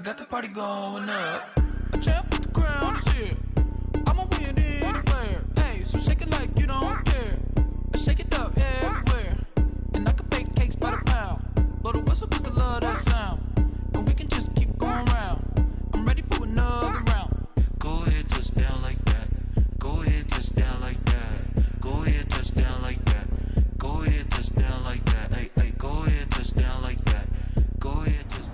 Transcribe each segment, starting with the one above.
got the party going up. A champ with the crown is here. I'ma win anywhere. Hey, so shake it like you don't care. I shake it up everywhere. And I can bake cakes by the pound. Blow the whistle 'cause I love that sound. And we can just keep going round. I'm ready for another round. Go ahead, touch down like that. Go ahead, touch down like that. Go ahead, touch down like that. Go ahead, touch down like that. Hey, hey, go ahead, touch down like that. Go ahead, touch down.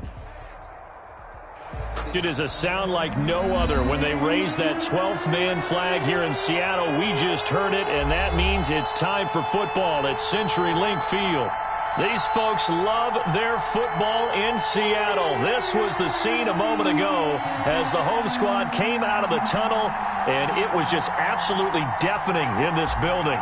It is a sound like no other when they raise that 12th man flag here in Seattle. We just heard it, and that means it's time for football at CenturyLink Field. These folks love their football in Seattle. This was the scene a moment ago as the home squad came out of the tunnel, and it was just absolutely deafening in this building.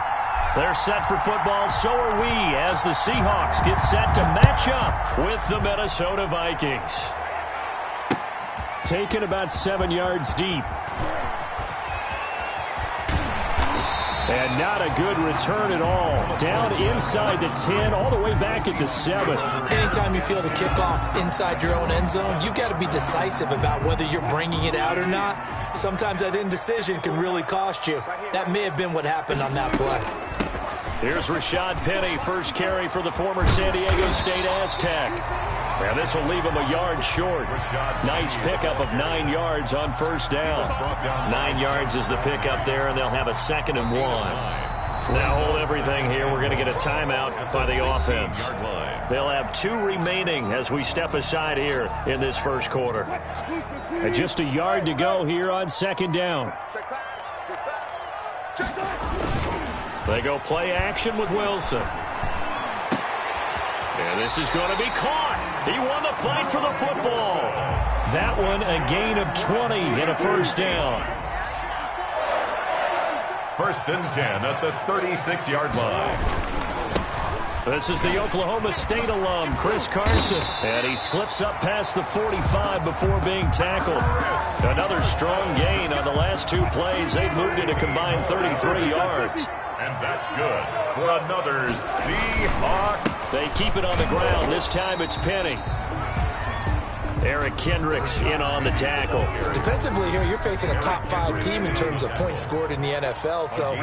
They're set for football, so are we, as the Seahawks get set to match up with the Minnesota Vikings. Taken about 7 yards deep. And not a good return at all. Down inside the 10, all the way back at the 7. Anytime you feel the kickoff inside your own end zone, you've got to be decisive about whether you're bringing it out or not. Sometimes that indecision can really cost you. That may have been what happened on that play. Here's Rashad Penny, first carry for the former San Diego State Aztec. And this will leave him a yard short. Nice pickup of 9 yards on first down. 9 yards is the pickup there, and they'll have a 2nd and 1. Now hold everything here. We're going to get a timeout by the offense. They'll have 2 remaining as we step aside here in this first quarter. And just a yard to go here on 2nd down. They go play action with Wilson. And this is going to be caught. He won the fight for the football. That one a gain of 20 and a first down. 1st and 10 at the 36-yard line. This is the Oklahoma State alum, Chris Carson. And he slips up past the 45 before being tackled. Another strong gain on the last 2 plays. They've moved it a combined 33 yards. And that's good for another Seahawks. They keep it on the ground. This time it's Penny. Eric Kendricks in on the tackle. Defensively here, you're facing a top 5 team in terms of points scored in the NFL. So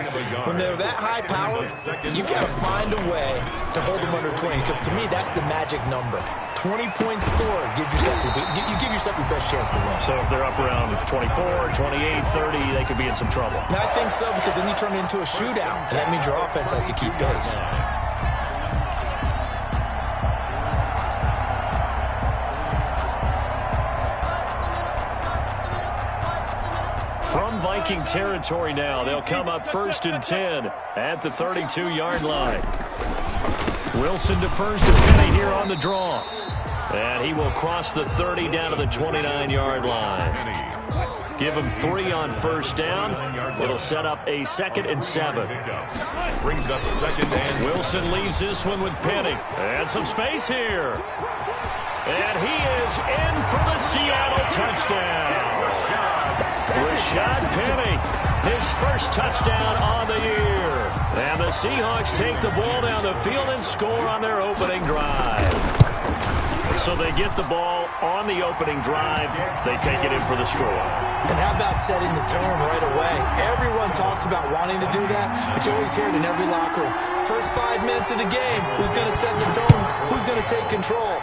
when they're that high powered, you've got to find a way to hold them under 20. Because to me, that's the magic number. 20-point score gives yourself you give yourself your best chance to win. So if they're up around 24, 28, 30, they could be in some trouble. I think so, because then you turn it into a shootout, and that means your offense has to keep pace. From Viking territory now, they'll come up 1st and 10 at the 32-yard line. Wilson defers to Penny here on the draw. And he will cross the 30 down to the 29-yard line. Give him 3 on first down. It'll set up a 2nd and 7. Brings up 2nd and... Wilson leaves this one with Penny. And some space here. And he is in for the Seattle touchdown. Rashad Penny, his first touchdown on the year. And the Seahawks take the ball down the field and score on their opening drive. So they get the ball on the opening drive. They take it in for the score. And how about setting the tone right away? Everyone talks about wanting to do that, but you always hear it in every locker room. First 5 minutes of the game, who's going to set the tone? Who's going to take control?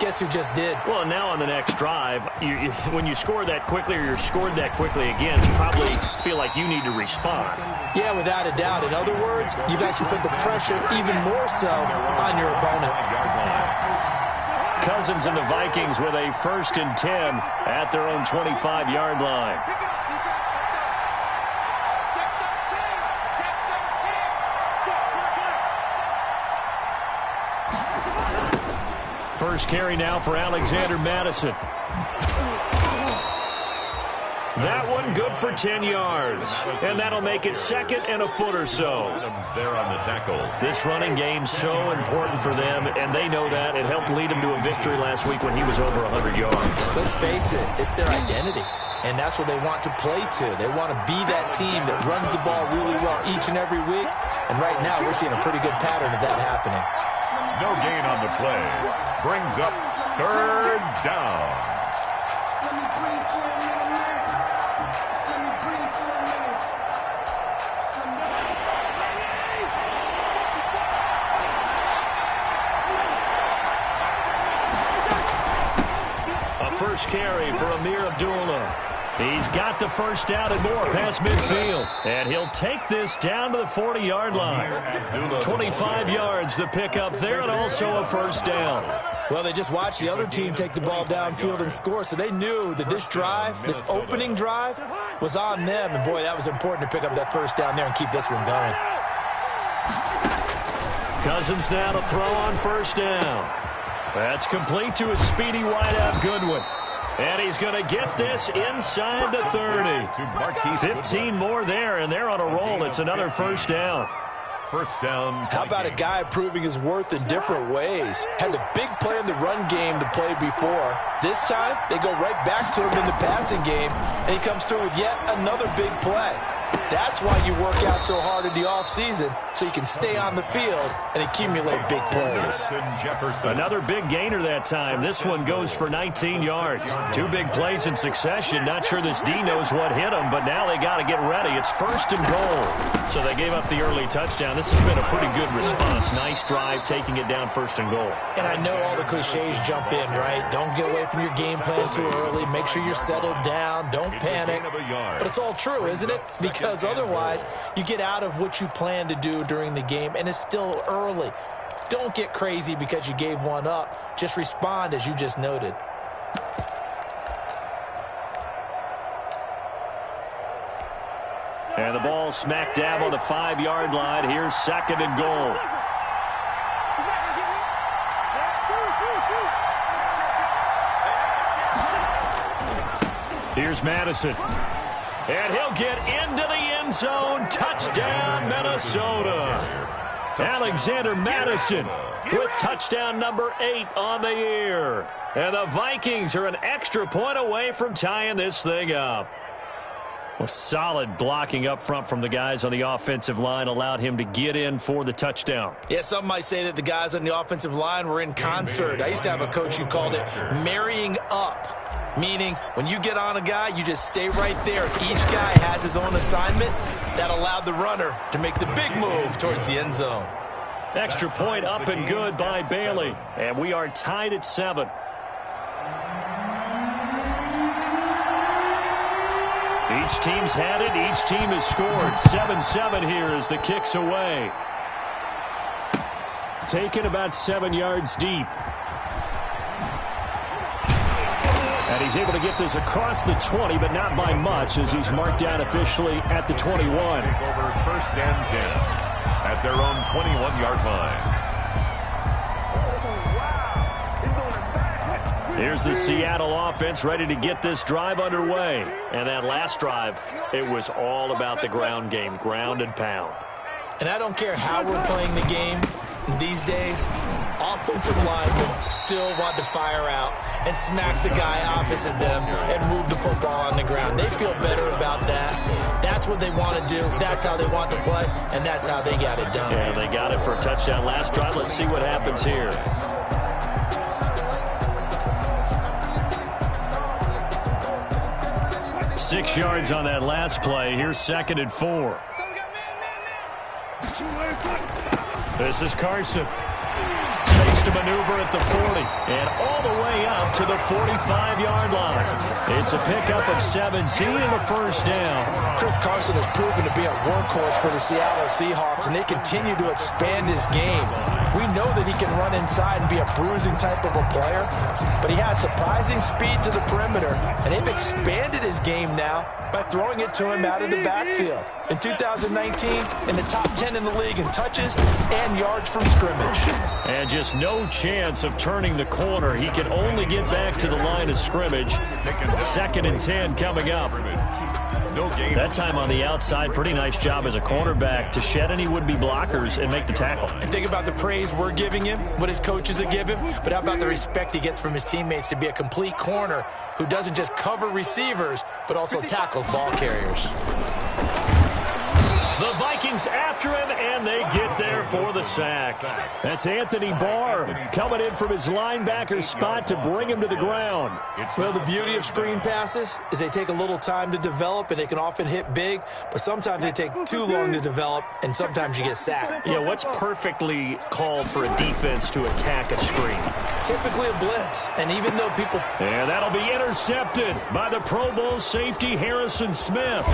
Guess who just did? Well, now on the next drive, when you score that quickly or you're scored that quickly again, you probably feel like you need to respond. Yeah, without a doubt. In other words, you've actually put the pressure even more so on your opponent. Cousins and the Vikings with a 1st and 10 at their own 25-yard line. First carry now for Alexander Madison. That one good for 10 yards. And that'll make it 2nd and a foot or so. There on the tackle. This running game's so important for them, and they know that. It helped lead them to a victory last week when he was over 100 yards. Let's face it, it's their identity. And that's what they want to play to. They want to be that team that runs the ball really well each and every week. And right now, we're seeing a pretty good pattern of that happening. No gain on the play. Brings up 3rd down. First carry for Amir Abdullah. He's got the first down and more past midfield. And he'll take this down to the 40-yard line. 25 yards the pickup there, and also a first down. Well, they just watched the other team take the ball downfield and score, so they knew that this drive, this opening drive, was on them. And, boy, that was important to pick up that first down there and keep this one going. Cousins now to throw on first down. That's complete to a speedy wideout Goodwin. And he's going to get this inside the 30. 15 more there, and they're on a roll. It's another first down. First down. How about a guy proving his worth in different ways? Had the big play in the run game to play before. This time, they go right back to him in the passing game, and he comes through with yet another big play. That's why you work out so hard in the offseason, so you can stay on the field and accumulate big plays. Another big gainer that time. This one goes for 19 yards. Two big plays in succession. Not sure this D knows what hit him, but now they got to get ready. It's first and goal. So they gave up the early touchdown. This has been a pretty good response. Nice drive, taking it down first and goal. And I know all the cliches jump in, right? Don't get away from your game plan too early. Make sure you're settled down. Don't panic. But it's all true, isn't it? Because otherwise, you get out of what you plan to do during the game, and it's still early. Don't get crazy because you gave one up. Just respond as you just noted. And the ball smack dab on the 5-yard line. Here's second and goal. Here's Madison. And he'll get into the end zone. Touchdown, Minnesota. Alexander Madison with touchdown number 8 on the year. And the Vikings are an extra point away from tying this thing up. Well, solid blocking up front from the guys on the offensive line allowed him to get in for the touchdown. Yeah, some might say that the guys on the offensive line were in concert. I used to have a coach who called it marrying up, meaning when you get on a guy, you just stay right there. Each guy has his own assignment. That allowed the runner to make the big move towards the end zone. Extra point up and good by Bailey. And we are tied at 7. Each team's had it. Each team has scored. 7-7 here as the kick's away. Taken about 7 yards deep. And he's able to get this across the 20, but not by much as he's marked down officially at the 21. Over first and 10 at their own 21-yard line. Here's the Seattle offense ready to get this drive underway. And that last drive, it was all about the ground game, ground and pound. And I don't care how we're playing the game these days, offensive linemen still want to fire out and smack the guy opposite them and move the football on the ground. They feel better about that. That's what they want to do. That's how they want to play, and that's how they got it done. Yeah, they got it for a touchdown last drive. Let's see what happens here. Six yards on that last play. Here's second and 4. This is Carson. Fakes to maneuver at the 40 and all the way up to the 45-yard line. It's a pickup of 17 and a first down. Chris Carson has proven to be a workhorse for the Seattle Seahawks, and they continue to expand his game. We know that he can run inside and be a bruising type of a player, but he has surprising speed to the perimeter, and they've expanded his game now by throwing it to him out of the backfield. In 2019, in the top 10 in the league in touches and yards from scrimmage. And just no chance of turning the corner. He can only get back to the line of scrimmage. Second and 10 coming up. That time on the outside, pretty nice job as a cornerback to shed any would-be blockers and make the tackle. And think about the praise we're giving him, what his coaches are giving him, but how about the respect he gets from his teammates to be a complete corner who doesn't just cover receivers, but also tackles ball carriers. The Vikings Vikings after him, and they get there for the sack. That's Anthony Barr coming in from his linebacker spot to bring him to the ground. Well, the beauty of screen passes is they take a little time to develop, and they can often hit big, but sometimes they take too long to develop, and sometimes you get sacked. Yeah, what's perfectly called for a defense to attack a screen? Typically a blitz, and even though people... And that'll be intercepted by the Pro Bowl safety Harrison Smith.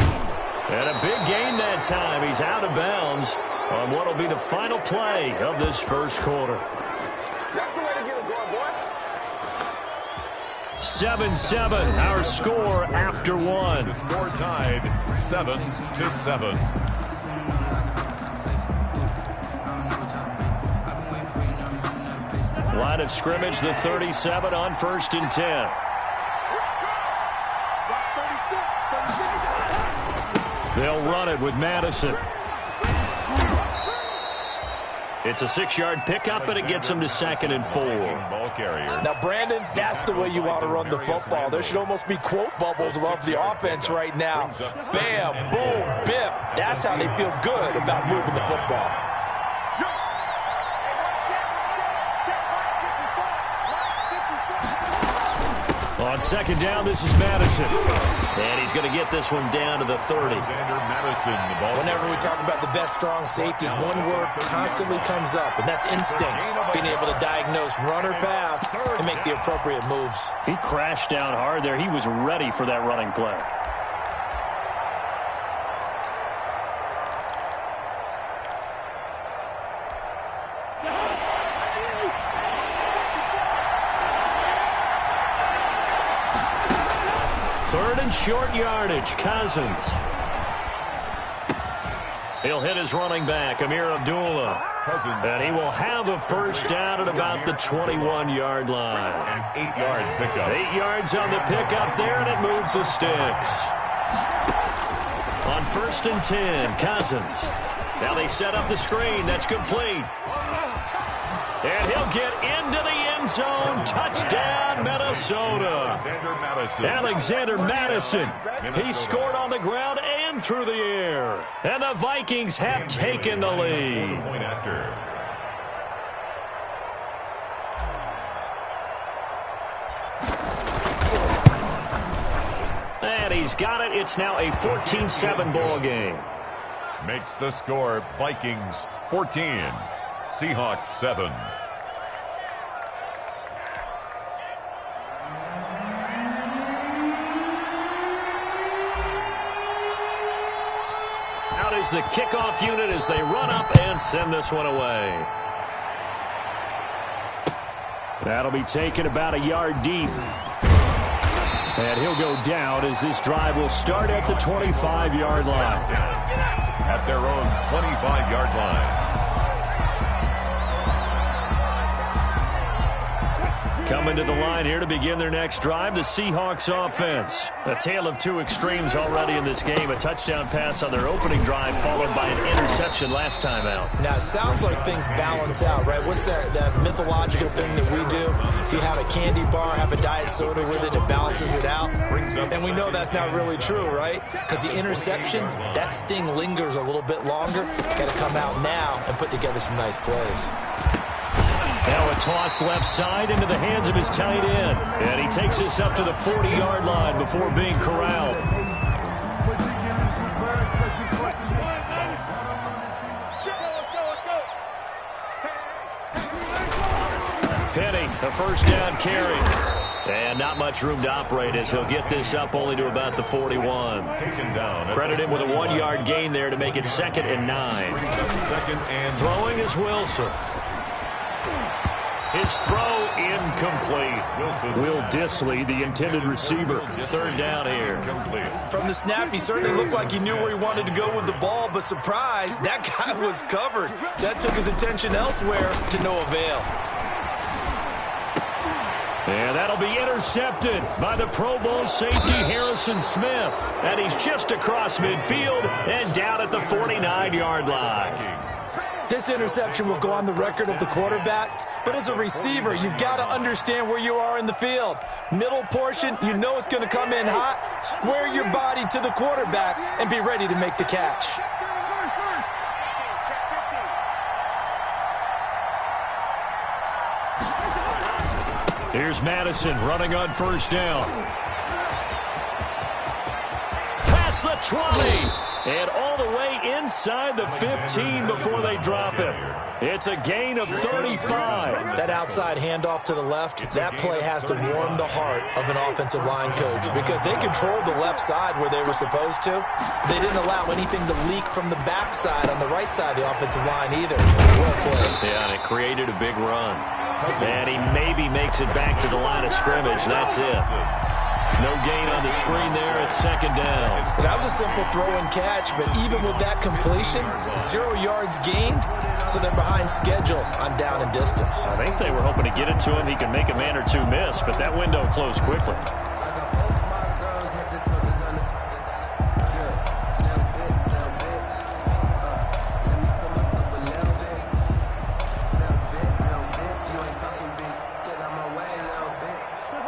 And a big gain that time. He's out of bounds on what will be the final play of this first quarter. 7-7, our score after one. The score tied 7-7. Line of scrimmage, the 37 on 1st and 10. They'll run it with Madison. It's a 6-yard pickup, but it gets them to 2nd and 4. Now, Brandon, that's the way you want to run the football. There should almost be quote bubbles above the offense right now. Bam, boom, biff. That's how they feel good about moving the football. On 2nd down, this is Madison. And he's going to get this one down to the 30. Whenever we talk about the best strong safeties, one word constantly comes up, and that's instincts. Being able to diagnose run or pass and make the appropriate moves. He crashed down hard there. He was ready for that running play. Third and short yardage, Cousins. He'll hit his running back, Amir Abdullah. And he will have a first down at about the 21-yard line. An 8-yard pickup. 8 yards on the pickup there, and it moves the sticks. On 1st and 10, Cousins. Now they set up the screen. That's complete. And he'll get into the end zone. Touchdown, Minnesota. Alexander Madison. He scored on the ground and through the air. And the Vikings have taken the lead. And he's got it. It's now a 14-7 ball game. Makes the score Vikings 14. Seahawks 7. Out is the kickoff unit as they run up and send this one away. That'll be taken about a yard deep. And he'll go down as this drive will start at the 25-yard line. At their own 25-yard line. Coming to the line here to begin their next drive, the Seahawks offense. A tale of two extremes already in this game. A touchdown pass on their opening drive followed by an interception last time out. Now, it sounds like things balance out, right? What's that mythological thing that we do? If you have a candy bar, have a diet soda with it, it balances it out. And we know that's not really true, right? Because the interception, that sting lingers a little bit longer. Got to come out now and put together some nice plays. Now a toss left side into the hands of his tight end. And he takes this up to the 40-yard line before being corralled. Penny, a first down carry. And not much room to operate as he'll get this up only to about the 41. Credit him with a 1-yard gain there to make it 2nd and 9. Throwing is Wilson. His throw incomplete. Will Dissly, the intended receiver. 3rd down here. From the snap, he certainly looked like he knew where he wanted to go with the ball, but surprise, that guy was covered. That took his attention elsewhere to no avail. And that'll be intercepted by the Pro Bowl safety Harrison Smith. And he's just across midfield and down at the 49-yard line. This interception will go on the record of the quarterback, but as a receiver, you've got to understand where you are in the field. Middle portion, you know it's going to come in hot. Square your body to the quarterback and be ready to make the catch. Here's Madison running on first down. Past the 20. And all the way inside the 15 before they drop him. It's a gain of 35. That outside handoff to the left, that play has to warm the heart of an offensive line coach because they controlled the left side where they were supposed to. They didn't allow anything to leak from the backside on the right side of the offensive line either. Well played. Yeah, and it created a big run. And he maybe makes it back to the line of scrimmage. That's it. No gain on the screen there. It's second down. That was a simple throw and catch, but even with that completion, 0 yards gained, so they're behind schedule on down and distance. I think they were hoping to get it to him. He could make a man or two miss, but that window closed quickly.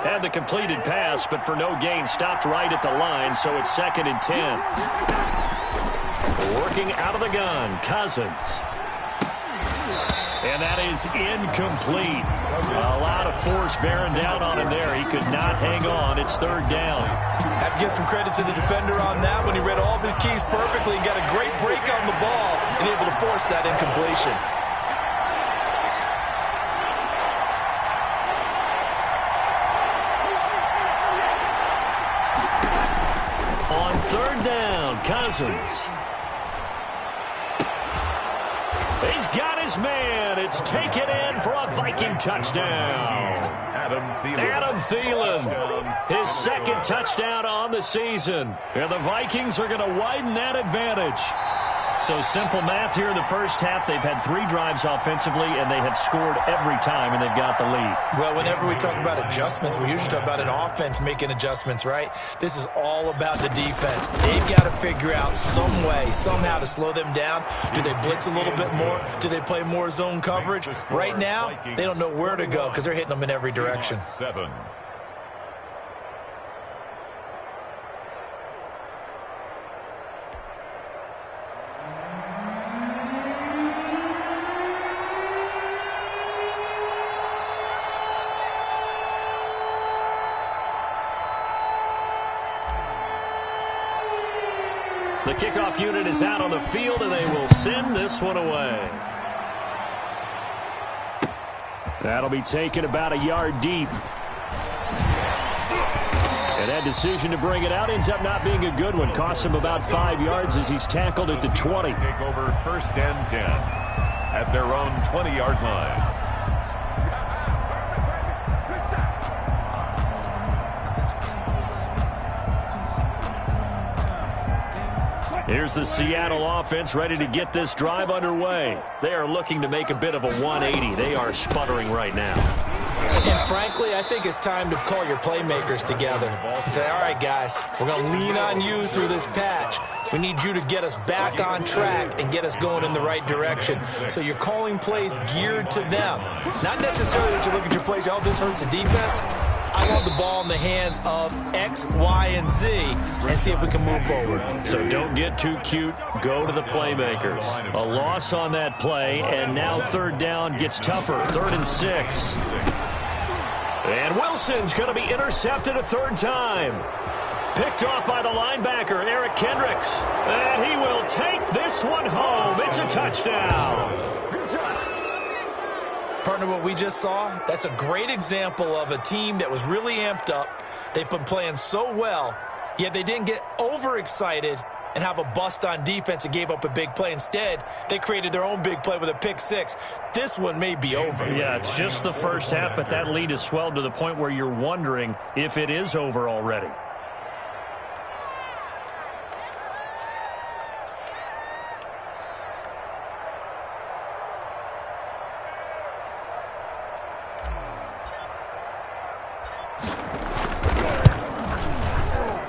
Had the completed pass, but for no gain, stopped right at the line, so it's second and 10. Working out of the gun, Cousins. And that is incomplete. A lot of force bearing down on him there. He could not hang on. It's third down. Have to give some credit to the defender on that when he read all of his keys perfectly and got a great break on the ball and able to force that incompletion. Third down, Cousins. He's got his man. It's taken in for a Viking touchdown. Adam Thielen, his second touchdown on the season. And the Vikings are going to widen that advantage. So simple math here in the first half. They've had 3 drives offensively, and they have scored every time, and they've got the lead. Well, whenever we talk about adjustments, we usually talk about an offense making adjustments, right? This is all about the defense. They've got to figure out some way, somehow to slow them down. Do they blitz a little bit more? Do they play more zone coverage? Right now, they don't know where to go because they're hitting them in every direction. 7. The kickoff unit is out on the field, and they will send this one away. That'll be taken about a yard deep. And that decision to bring it out ends up not being a good one. Costs him about 5 yards as he's tackled at the 20. Take over first and 10 at their own 20-yard line. Here's the Seattle offense ready to get this drive underway. They are looking to make a bit of a 180. They are sputtering right now. And frankly, I think it's time to call your playmakers together and say, all right, guys, we're going to lean on you through this patch. We need you to get us back on track and get us going in the right direction. So you're calling plays geared to them. Not necessarily that you look at your plays, oh, this hurts the defense. I want the ball in the hands of X, Y, and Z and see if we can move forward. So don't get too cute. Go to the playmakers. A loss on that play, and now third down gets tougher. 3rd and 6. And Wilson's going to be intercepted a third time. Picked off by the linebacker, Eric Kendricks. And he will take this one home. It's a touchdown. Partner, what we just saw, that's a great example of a team that was really amped up. They've been playing so well, yet they didn't get overexcited and have a bust on defense and gave up a big play. Instead, they created their own big play with a pick 6. This one may be over. Yeah, it's just the first half, but that lead has swelled to the point where you're wondering if it is over already.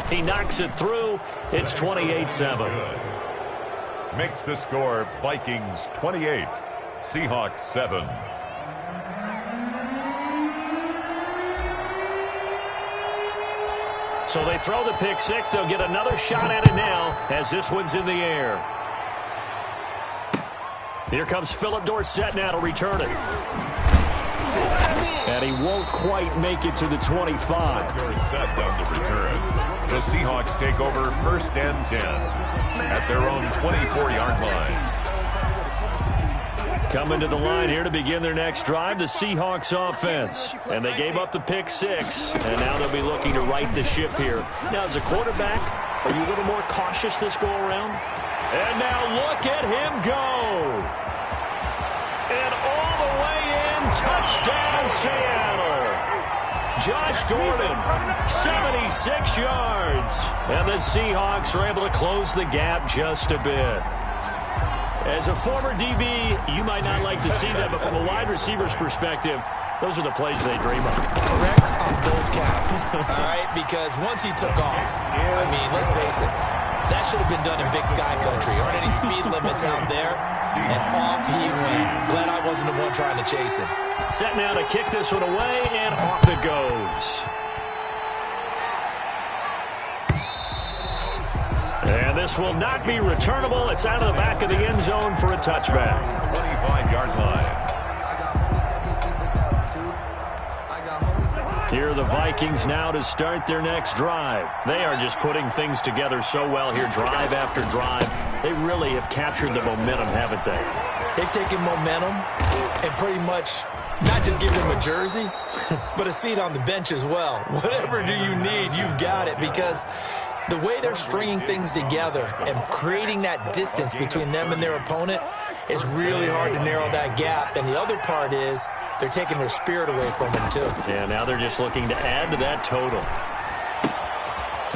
He knocks it through. It's 28-7. Makes the score Vikings 28, Seahawks 7. So they throw the pick 6. They'll get another shot at it now as this one's in the air. Here comes Philip Dorsett now to return it. And he won't quite make it to the 25. They're set down the return. The Seahawks take over 1st and 10 at their own 24-yard line. Coming to the line here to begin their next drive, the Seahawks offense. And they gave up the pick 6, and now they'll be looking to right the ship here. Now, as a quarterback, are you a little more cautious this go-around? And now look at him go. And all the way in, touchdown Seattle. Josh Gordon, 76 yards. And the Seahawks are able to close the gap just a bit. As a former DB, you might not like to see that, but from a wide receiver's perspective, those are the plays they dream of. Correct on both counts, all right? Because once he took off, I mean, let's face it, that should have been done in Big Sky country. Aren't any speed limits out there? And off he went. Glad I wasn't the one trying to chase him. Set now to kick this one away, and off it goes. And this will not be returnable. It's out of the back of the end zone for a touchback. 25-yard line. Here are the Vikings now to start their next drive. They are just putting things together so well here, drive after drive. They really have captured the momentum, haven't they? They've taken momentum and pretty much not just give him a jersey, but a seat on the bench as well. Whatever do you need, you've got it, because the way they're stringing things together and creating that distance between them and their opponent is really hard to narrow that gap. And the other part is they're taking their spirit away from them, too. Yeah, now they're just looking to add to that total.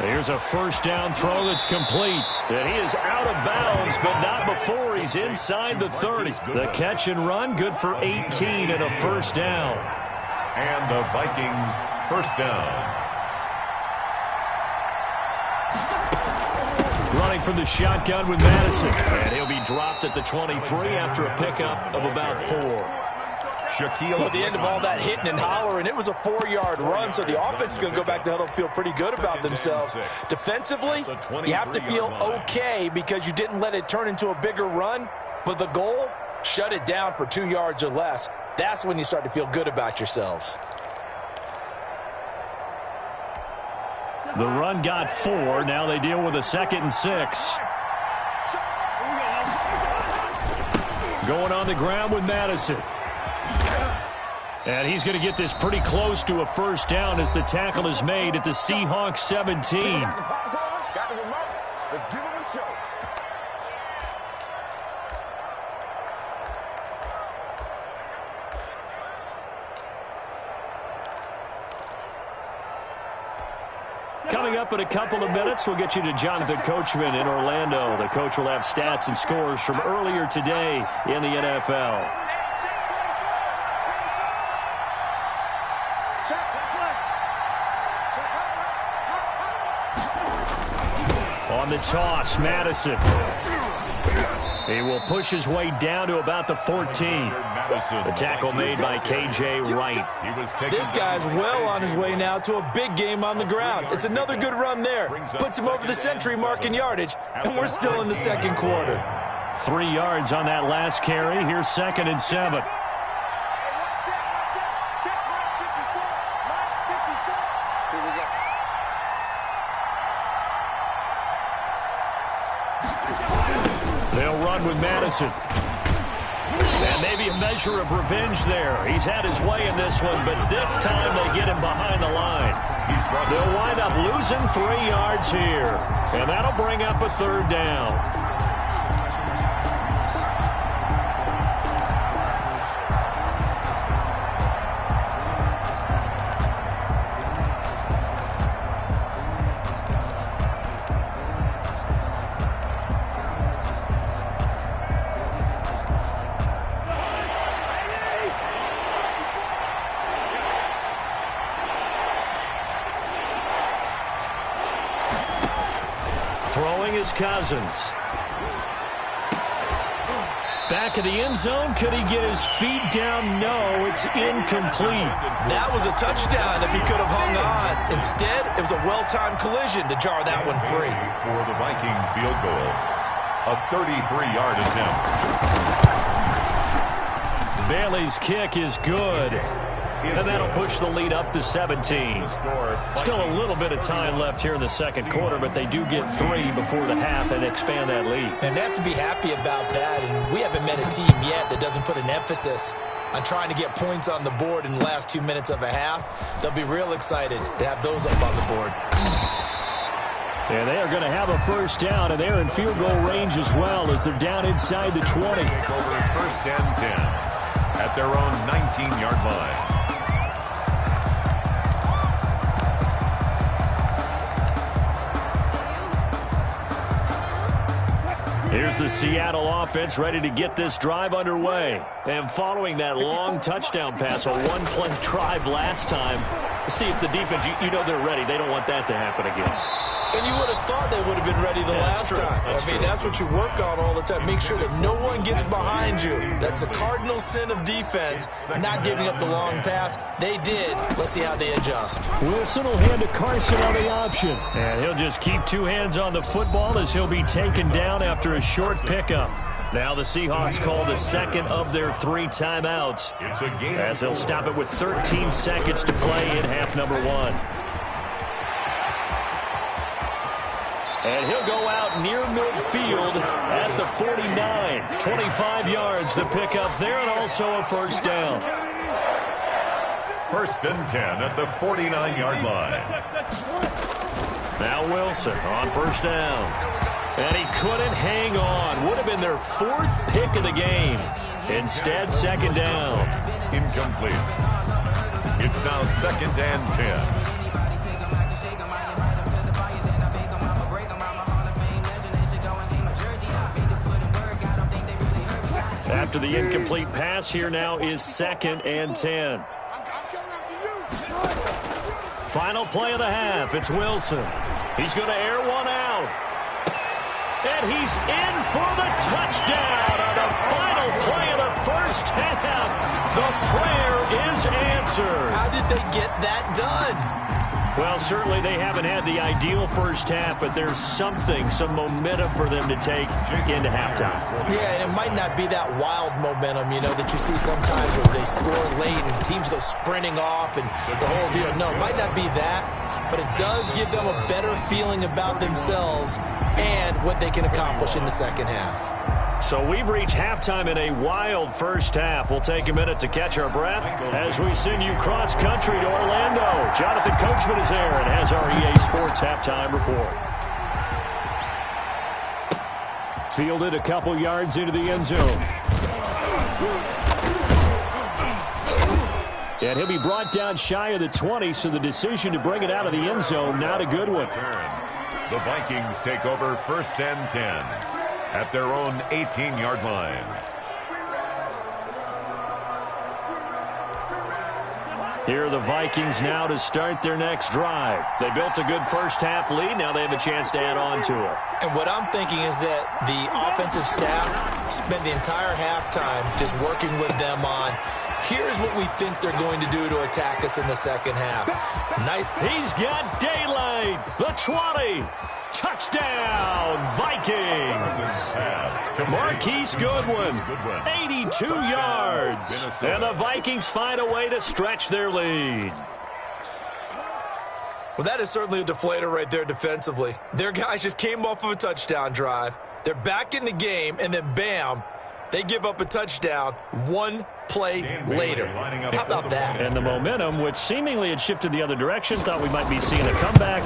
Here's a first down throw that's complete. And he is out of bounds, but not before he's inside the 30. The catch and run, good for 18 and a first down. And the Vikings first down. Running from the shotgun with Madison. And he'll be dropped at the 23 after a pickup of about 4. Well, at the end of all that hitting and hollering, it was a 4-yard run, so the offense is going to go back to huddle and feel pretty good about themselves. Defensively, you have to feel okay because you didn't let it turn into a bigger run, but the goal, shut it down for 2 yards or less. That's when you start to feel good about yourselves. The run got 4. Now they deal with a 2nd and 6. Going on the ground with Madison. And he's going to get this pretty close to a first down as the tackle is made at the Seahawks 17. Coming up in a couple of minutes, we'll get you to Jonathan Coachman in Orlando. The coach will have stats and scores from earlier today in the NFL. On the toss, Madison. He will push his way down to about the 14. The tackle made by K.J. Wright. This guy's well on his way now to a big game on the ground. It's another good run there. Puts him over the century mark in yardage, and we're still in the second quarter. 3 yards on that last carry. Here's 2nd and 7. They'll run with Madison. And maybe a measure of revenge there. He's had his way in this one, but this time they get him behind the line. They'll wind up losing 3 yards here. And that'll bring up a 3rd down. Throwing is Cousins. Back of the end zone. Could he get his feet down? No, it's incomplete. That was a touchdown if he could have hung on. Instead, it was a well-timed collision to jar that one free. For the Viking field goal, a 33-yard attempt. Bailey's kick is good. and that'll push the lead up to 17. Still a little bit of time left here in the second quarter, but they do get 3 before the half and expand that lead. And they have to be happy about that, and we haven't met a team yet that doesn't put an emphasis on trying to get points on the board in the last 2 minutes of a half. They'll be real excited to have those up on the board. And they are going to have a first down, and they're in field goal range as well as they're down inside the 20. Take over first and 10 at their own 19-yard line. Here's the Seattle offense ready to get this drive underway. And following that long touchdown pass, a one-play drive last time, see if the defense, you know they're ready. They don't want that to happen again. And you would have thought they would have been ready the last time. That's what you work on all the time. Make sure that no one gets behind you. That's the cardinal sin of defense, not giving up the long pass. They did. Let's see how they adjust. Wilson will hand to Carson on the option. And he'll just keep 2 hands on the football as he'll be taken down after a short pickup. Now the Seahawks call the second of their 3 timeouts, as they'll stop it with 13 seconds to play in half number 1. And he'll go out near midfield at the 49. 25 yards to pick up there, and also a first down. First and 10 at the 49-yard line. Now Wilson on first down. And he couldn't hang on. Would have been their 4th pick of the game. Instead, second down. Incomplete. It's now second and 10. After the incomplete pass, here now is second and 10. Final play of the half. It's Wilson. He's going to air one out. And he's in for the touchdown on the final play of the first half. The prayer is answered. How did they get that done? Well, certainly they haven't had the ideal first half, but there's some momentum for them to take into halftime. Yeah, and it might not be that wild momentum, that you see sometimes where they score late and teams go sprinting off and the whole deal. No, it might not be that, but it does give them a better feeling about themselves and what they can accomplish in the second half. So we've reached halftime in a wild first half. We'll take a minute to catch our breath as we send you cross-country to Orlando. Jonathan Coachman is there and has our EA Sports halftime report. Fielded a couple yards into the end zone. And he'll be brought down shy of the 20, so the decision to bring it out of the end zone, not a good one. The Vikings take over first and 10. At their own 18-yard line. Here are the Vikings now to start their next drive. They built a good first-half lead. Now they have a chance to add on to it. And what I'm thinking is that the offensive staff spent the entire halftime just working with them on, here's what we think they're going to do to attack us in the second half. Nice. He's got daylight. The 20. Touchdown, Vikings! Marquise Goodwin, 82 yards. And the Vikings find a way to stretch their lead. Well, that is certainly a deflator right there defensively. Their guys just came off of a touchdown drive. They're back in the game, and then bam, they give up a touchdown one play later. How about that? And the momentum, which seemingly had shifted the other direction, thought we might be seeing a comeback.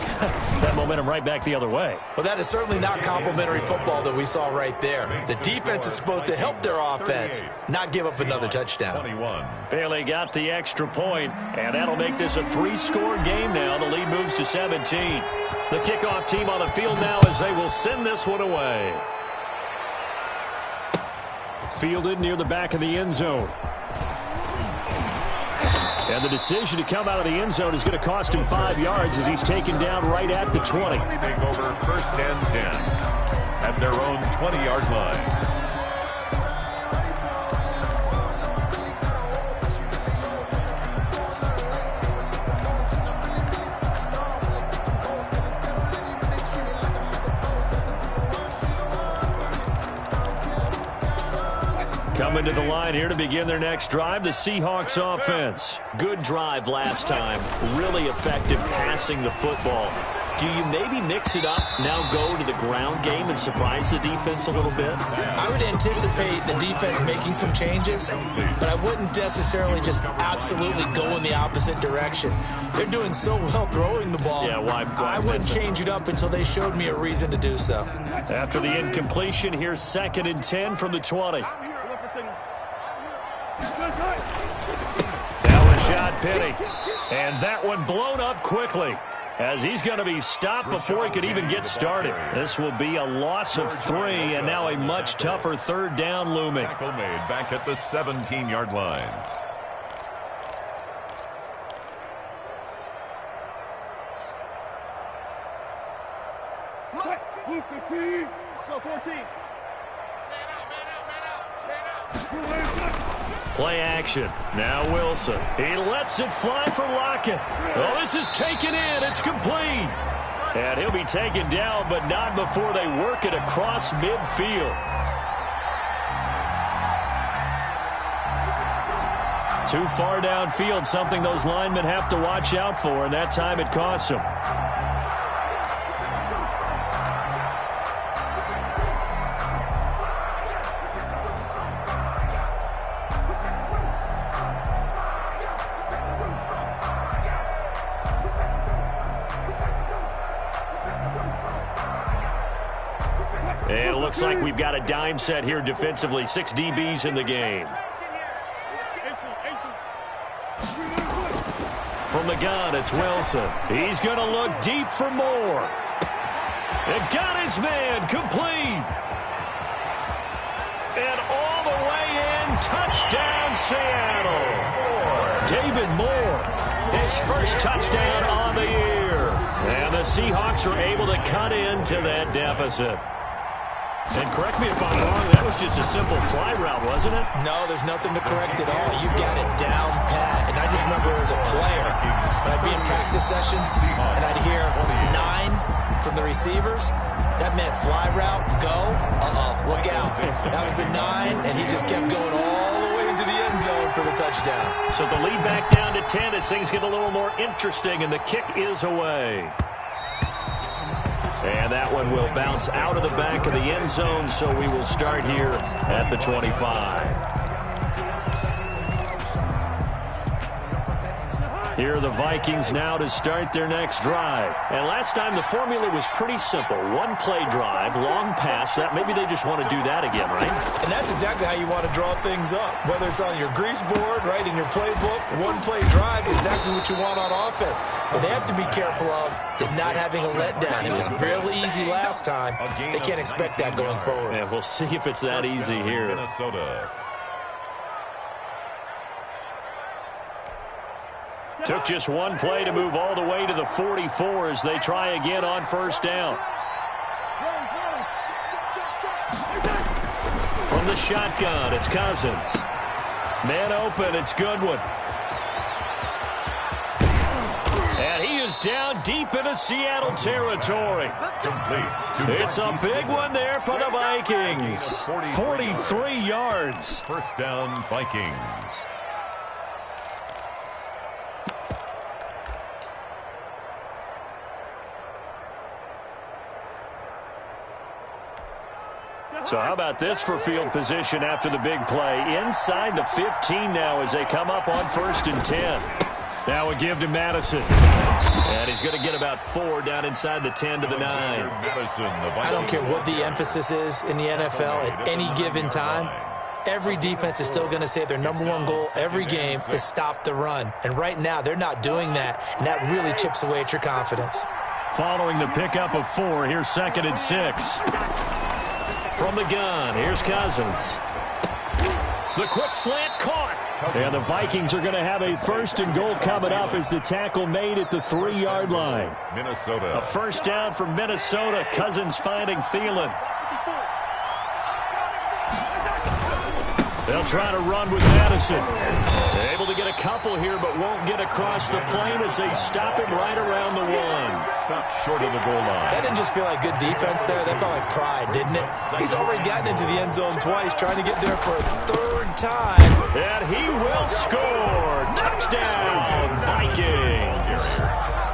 That momentum right back the other way. Well, that is certainly not complimentary football that we saw right there. The defense is supposed to help their offense, not give up another touchdown. Bailey got the extra point, and that'll make this a 3-score game now. The lead moves to 17. The kickoff team on the field now as they will send this one away. Fielded near the back of the end zone. And the decision to come out of the end zone is going to cost him 5 yards as he's taken down right at the 20. Take over first and 10 at their own 20-yard line. Coming to the line here to begin their next drive, the Seahawks offense. Good drive last time. Really effective passing the football. Do you maybe mix it up, now go to the ground game and surprise the defense a little bit? I would anticipate the defense making some changes, but I wouldn't necessarily just absolutely go in the opposite direction. They're doing so well throwing the ball. Yeah, why I wouldn't change it up until they showed me a reason to do so. After the incompletion, here's 2nd and 10 from the 20. That was shot Penny. And that one blown up quickly, as he's going to be stopped before he could even get started. This will be a loss of 3, and now a much tougher 3rd down looming. Tackle made back at the 17-yard line. Play action. Now Wilson. He lets it fly for Lockett. Oh, this is taken in. It's complete. And he'll be taken down, but not before they work it across midfield. Too far downfield, something those linemen have to watch out for, and that time it costs them. And it looks like we've got a dime set here defensively. 6 DBs in the game. From the gun, it's Wilson. He's going to look deep for more. And got his man complete. And all the way in, touchdown Seattle. David Moore, his first touchdown on the year. And the Seahawks are able to cut into that deficit. And correct me if I'm wrong, that was just a simple fly route, wasn't it? No, there's nothing to correct at all. You got it down pat. And I just remember as a player, when I'd be in practice sessions and I'd hear 9 from the receivers, that meant fly route, go, look out. That was the 9, and he just kept going all the way into the end zone for the touchdown. So the lead back down to 10 as things get a little more interesting, and the kick is away. And that one will bounce out of the back of the end zone, so we will start here at the 25. Here are the Vikings now to start their next drive. And last time the formula was pretty simple. 1-play drive, long pass. That maybe they just want to do that again, right? And that's exactly how you want to draw things up. Whether it's on your grease board, right, in your playbook, 1-play drive is exactly what you want on offense. What they have to be careful of is not having a letdown. It was fairly easy last time. They can't expect that going forward. Yeah, we'll see if it's that easy here. Minnesota. Took just 1 play to move all the way to the 44 as they try again on 1st down. From the shotgun, it's Cousins. Man open, it's Goodwin. And he is down deep into Seattle territory. It's a big one there for the Vikings. 43 yards. 1st down, Vikings. So how about this for field position after the big play? Inside the 15 now as they come up on 1st and 10. Now a give to Madison. And he's going to get about 4 down inside the 10 to the 9. I don't care what the emphasis is in the NFL at any given time. Every defense is still going to say their #1 goal every game is stop the run. And right now they're not doing that, and that really chips away at your confidence. Following the pickup of 4, here's 2nd and 6. From the gun, here's Cousins. The quick slant caught. And the Vikings are going to have a 1st and goal coming up as the tackle made at the 3-yard line. Minnesota. A 1st down from Minnesota. Cousins finding Thielen. They'll try to run with Madison. They're able to get a couple here, but won't get across the plane as they stop him right around the 1. stopped short of the goal line. That didn't just feel like good defense there. That felt like pride, didn't it? He's already gotten into the end zone twice, trying to get there for a third time. And he will score. Touchdown, Vikings.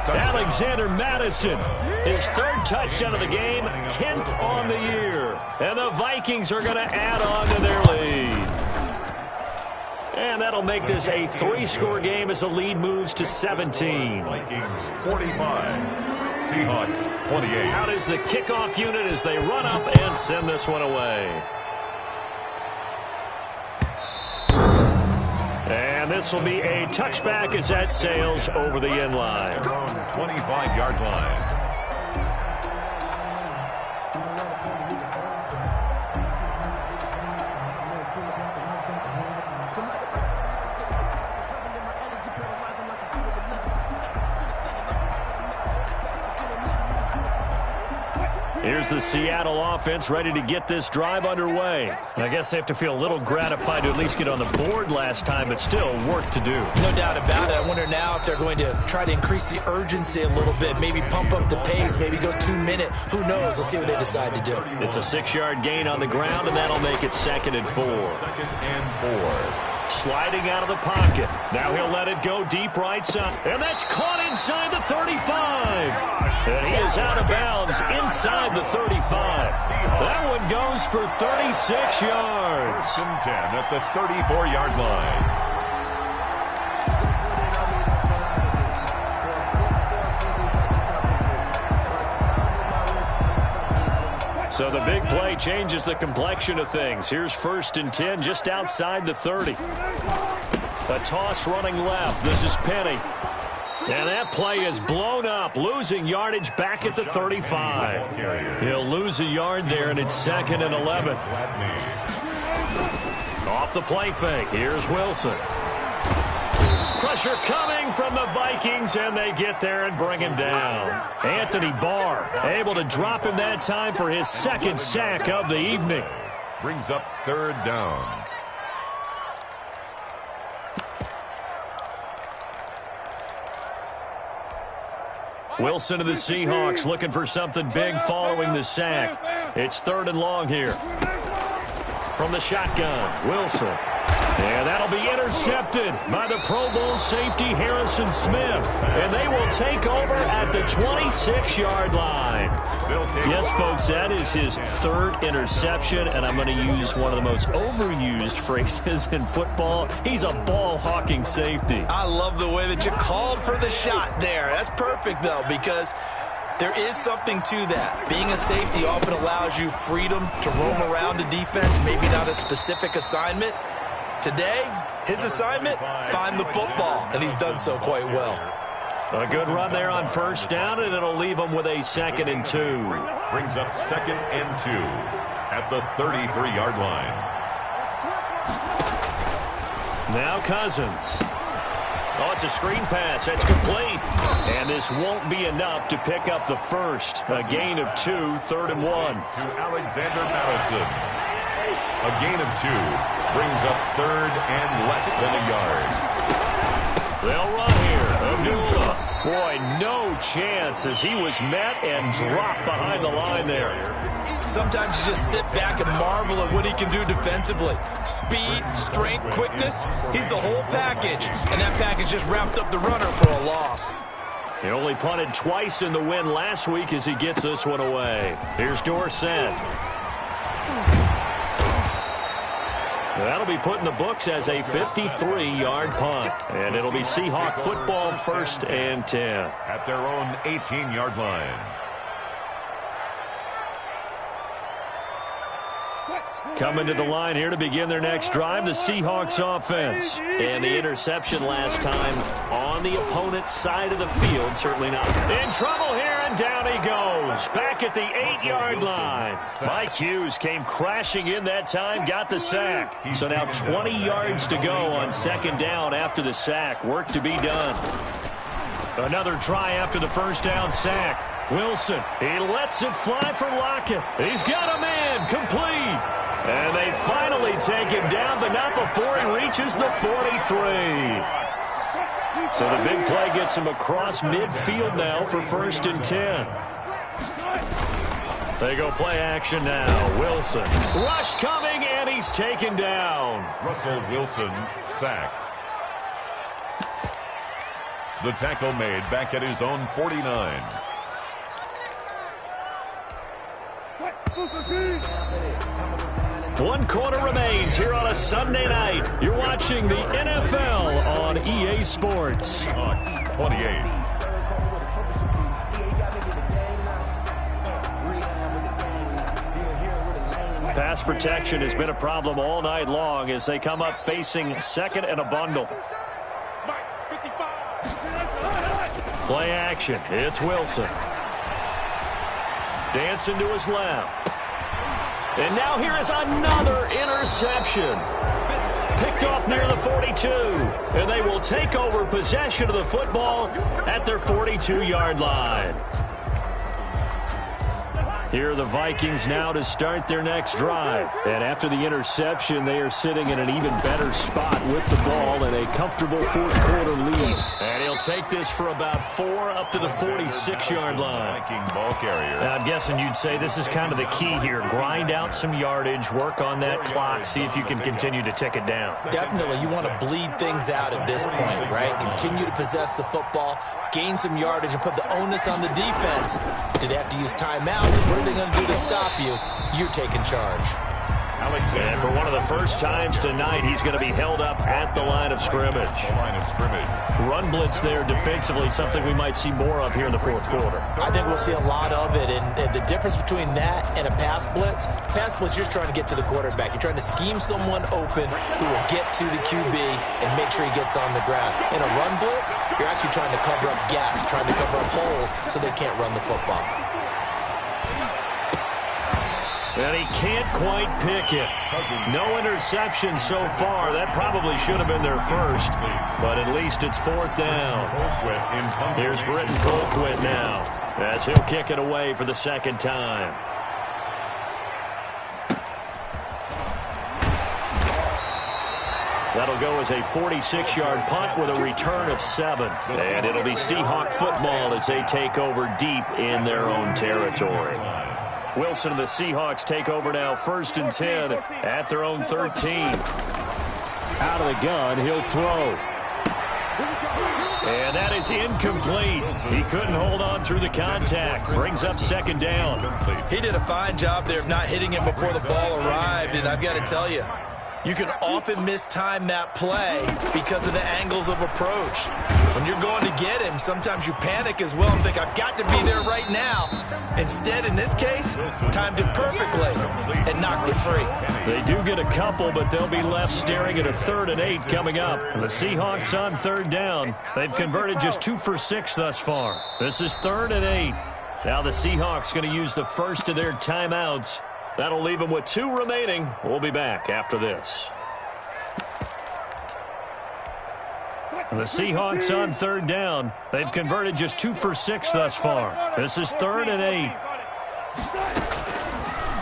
Alexander Madison, his third touchdown of the game, 10th on the year. And the Vikings are going to add on to their lead. And that'll make this a 3-score game as the lead moves to 17. Vikings 45, Seahawks 28. Out is the kickoff unit as they run up and send this one away. And this will be a touchback as that sails over the end line. 25-yard line. Here's the Seattle offense ready to get this drive underway. I guess they have to feel a little gratified to at least get on the board last time, but still work to do. No doubt about it. I wonder now if they're going to try to increase the urgency a little bit, maybe pump up the pace, maybe go 2-minute. Who knows? Let's see what they decide to do. It's a 6-yard gain on the ground, and that'll make it 2nd and 4. 2nd and 4. Sliding out of the pocket. Now he'll let it go deep right side. And that's caught inside the 35. And he is out of bounds inside the 35. That one goes for 36 yards. 10 at the 34-yard line. So the big play changes the complexion of things. Here's 1st and 10 just outside the 30. A toss running left. This is Penny. And that play is blown up, losing yardage back at the 35. He'll lose a yard there, and it's 2nd and 11. Off the play fake. Here's Wilson. Pressure coming from the Vikings, and they get there and bring him down. Anthony Barr able to drop him that time for his 2nd sack of the evening. Brings up 3rd down. Wilson to the Seahawks looking for something big following the sack. It's 3rd and long here. From the shotgun, Wilson. And that'll be intercepted by the Pro Bowl safety Harrison Smith. And they will take over at the 26-yard line. Yes, folks, that is his 3rd interception, and I'm going to use one of the most overused phrases in football. He's a ball-hawking safety. I love the way that you called for the shot there. That's perfect, though, because there is something to that. Being a safety often allows you freedom to roam around a defense, maybe not a specific assignment. Today, his assignment, find the football, and he's done so quite well. A good run there on 1st down, and it'll leave him with a 2nd and 2. Brings up 2nd and 2 at the 33-yard line. Now Cousins. Oh, it's a screen pass. That's complete. And this won't be enough to pick up the 1st. A gain of 2, 3rd and 1. To Alexander Madison. A gain of 2 brings up 3rd and less than a yard. They'll run here. Abdullah. Boy, no chance as he was met and dropped behind the line there. Sometimes you just sit back and marvel at what he can do defensively. Speed, strength, quickness, he's the whole package. And that package just wrapped up the runner for a loss. He only punted twice in the win last week as he gets this one away. Here's Dorsett. That'll be put in the books as a 53-yard punt. And it'll be Seahawk football 1st and 10. At their own 18-yard line. Coming to the line here to begin their next drive, the Seahawks offense. And the interception last time on the opponent's side of the field. Certainly not in trouble here, and down he goes. Back at the 8-yard line. Mike Hughes came crashing in that time, got the sack. So now 20 yards to go on 2nd down after the sack. Work to be done. Another try after the 1st down sack. Wilson, he lets it fly for Lockett. He's got a man, complete. And they finally take him down, but not before he reaches the 43. So the big play gets him across midfield now for 1st and 10. They go play action now. Wilson. Rush coming, and he's taken down. Russell Wilson sacked. The tackle made back at his own 49. One quarter remains here on a Sunday night. You're watching the NFL on EA Sports. Hawks 28. Pass protection has been a problem all night long as they come up facing 2nd and a bundle. Play action. It's Wilson. Dancing to his left. And now here is another interception. Picked off near the 42. And they will take over possession of the football at their 42-yard line. Here are the Vikings now to start their next drive. And after the interception, they are sitting in an even better spot with the ball in a comfortable 4th quarter lead. And he'll take this for about 4 up to the 46-yard line. Ball carrier. I'm guessing you'd say this is kind of the key here. Grind out some yardage, work on that clock, see if you can continue to tick it down. Definitely, you want to bleed things out at this point, right? Continue to possess the football, gain some yardage, and put the onus on the defense. Do they have to use timeouts? What are they going to do to stop you? You're taking charge. And for one of the first times tonight, he's going to be held up at the line of scrimmage. Run blitz there defensively, something we might see more of here in the 4th quarter. I think we'll see a lot of it, and the difference between that and a pass blitz, you're just trying to get to the quarterback. You're trying to scheme someone open who will get to the QB and make sure he gets on the ground. In a run blitz, you're actually trying to cover up gaps, trying to cover up holes so they can't run the football. And he can't quite pick it. No interception so far. That probably should have been their first, but at least it's 4th down. Here's Britton Colquitt now as he'll kick it away for the 2nd time. That'll go as a 46-yard punt with a return of 7. And it'll be Seahawk football as they take over deep in their own territory. Wilson and the Seahawks take over now, 1st and 10 at their own 13. Out of the gun, he'll throw. And that is incomplete. He couldn't hold on through the contact. Brings up 2nd down. He did a fine job there of not hitting him before the ball arrived, and I've got to tell you, you can often mistime that play because of the angles of approach. When you're going to get him, sometimes you panic as well and think, I've got to be there right now. Instead, in this case, timed it perfectly and knocked it free. They do get a couple, but they'll be left staring at a 3rd and 8 coming up. The Seahawks on 3rd down. They've converted just 2 for 6 thus far. This is 3rd and 8. Now the Seahawks going to use the first of their timeouts. That'll leave them with 2 remaining. We'll be back after this. The Seahawks on 3rd down. They've converted just 2 for 6 thus far. This is 3rd and 8.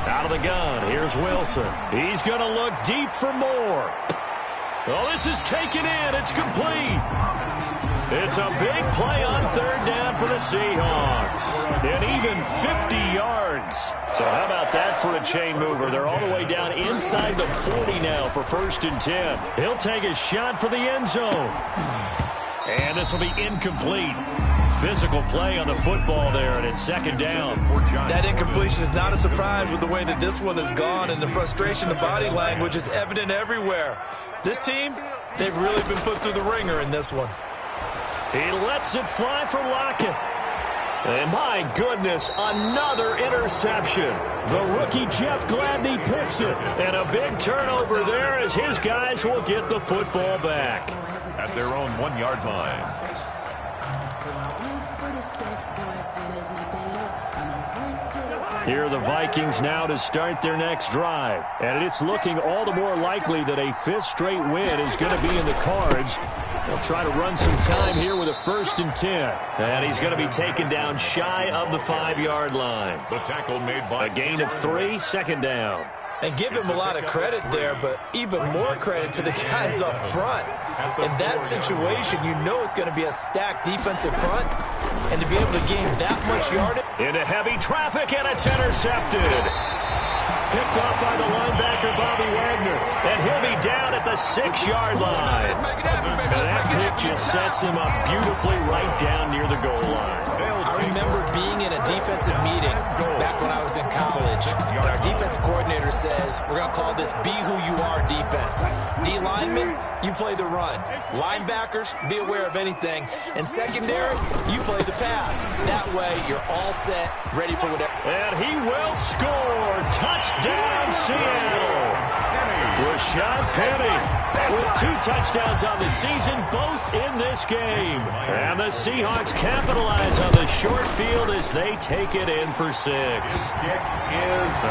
Out of the gun, here's Wilson. He's going to look deep for more. Oh, this is taken in. It's complete. It's a big play on 3rd down for the Seahawks. And even 50 yards. So how about that for a chain mover? They're all the way down inside the 40 now for 1st and 10. He'll take a shot for the end zone. And this will be incomplete. Physical play on the football there, and it's 2nd down. That incompletion is not a surprise with the way that this one has gone, and the frustration, the body language is evident everywhere. This team, they've really been put through the ringer in this one. He lets it fly for Lockett. And my goodness, another interception. The rookie Jeff Gladney picks it. And a big turnover there as his guys will get the football back. At their own 1-yard line. Here are the Vikings now to start their next drive. And it's looking all the more likely that a 5th straight win is going to be in the cards. They'll try to run some time here with a 1st and 10. And he's going to be taken down shy of the 5-yard line. The tackle made by a gain of 3, 2nd down. And give him a lot of credit there, but even more credit to the guys up front. In that situation, you know it's going to be a stacked defensive front, and to be able to gain that much yardage. Into heavy traffic, and it's intercepted. Picked up by the linebacker, Bobby Wagner. And he'll be down at the 6-yard line. And that pick just sets him up beautifully right down near the goal line. I remember being in a defensive meeting back when I was in college, and our defensive coordinator says, we're going to call this Be Who You Are defense. D linemen, you play the run. Linebackers, be aware of anything. And secondary, you play the pass. That way, you're all set, ready for whatever. And he will score. Touchdown, Seattle. Rashad Penny with 2 touchdowns on the season, both in this game. And the Seahawks capitalize on the short field as they take it in for 6.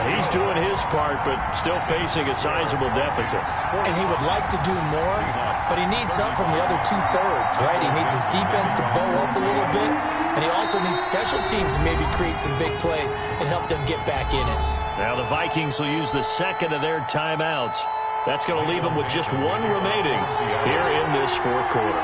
He's doing his part, but still facing a sizable deficit. And he would like to do more, but he needs help from the other 2/3, right? He needs his defense to bow up a little bit, and he also needs special teams to maybe create some big plays and help them get back in it. Now the Vikings will use the second of their timeouts. That's going to leave them with just 1 remaining here in this 4th quarter.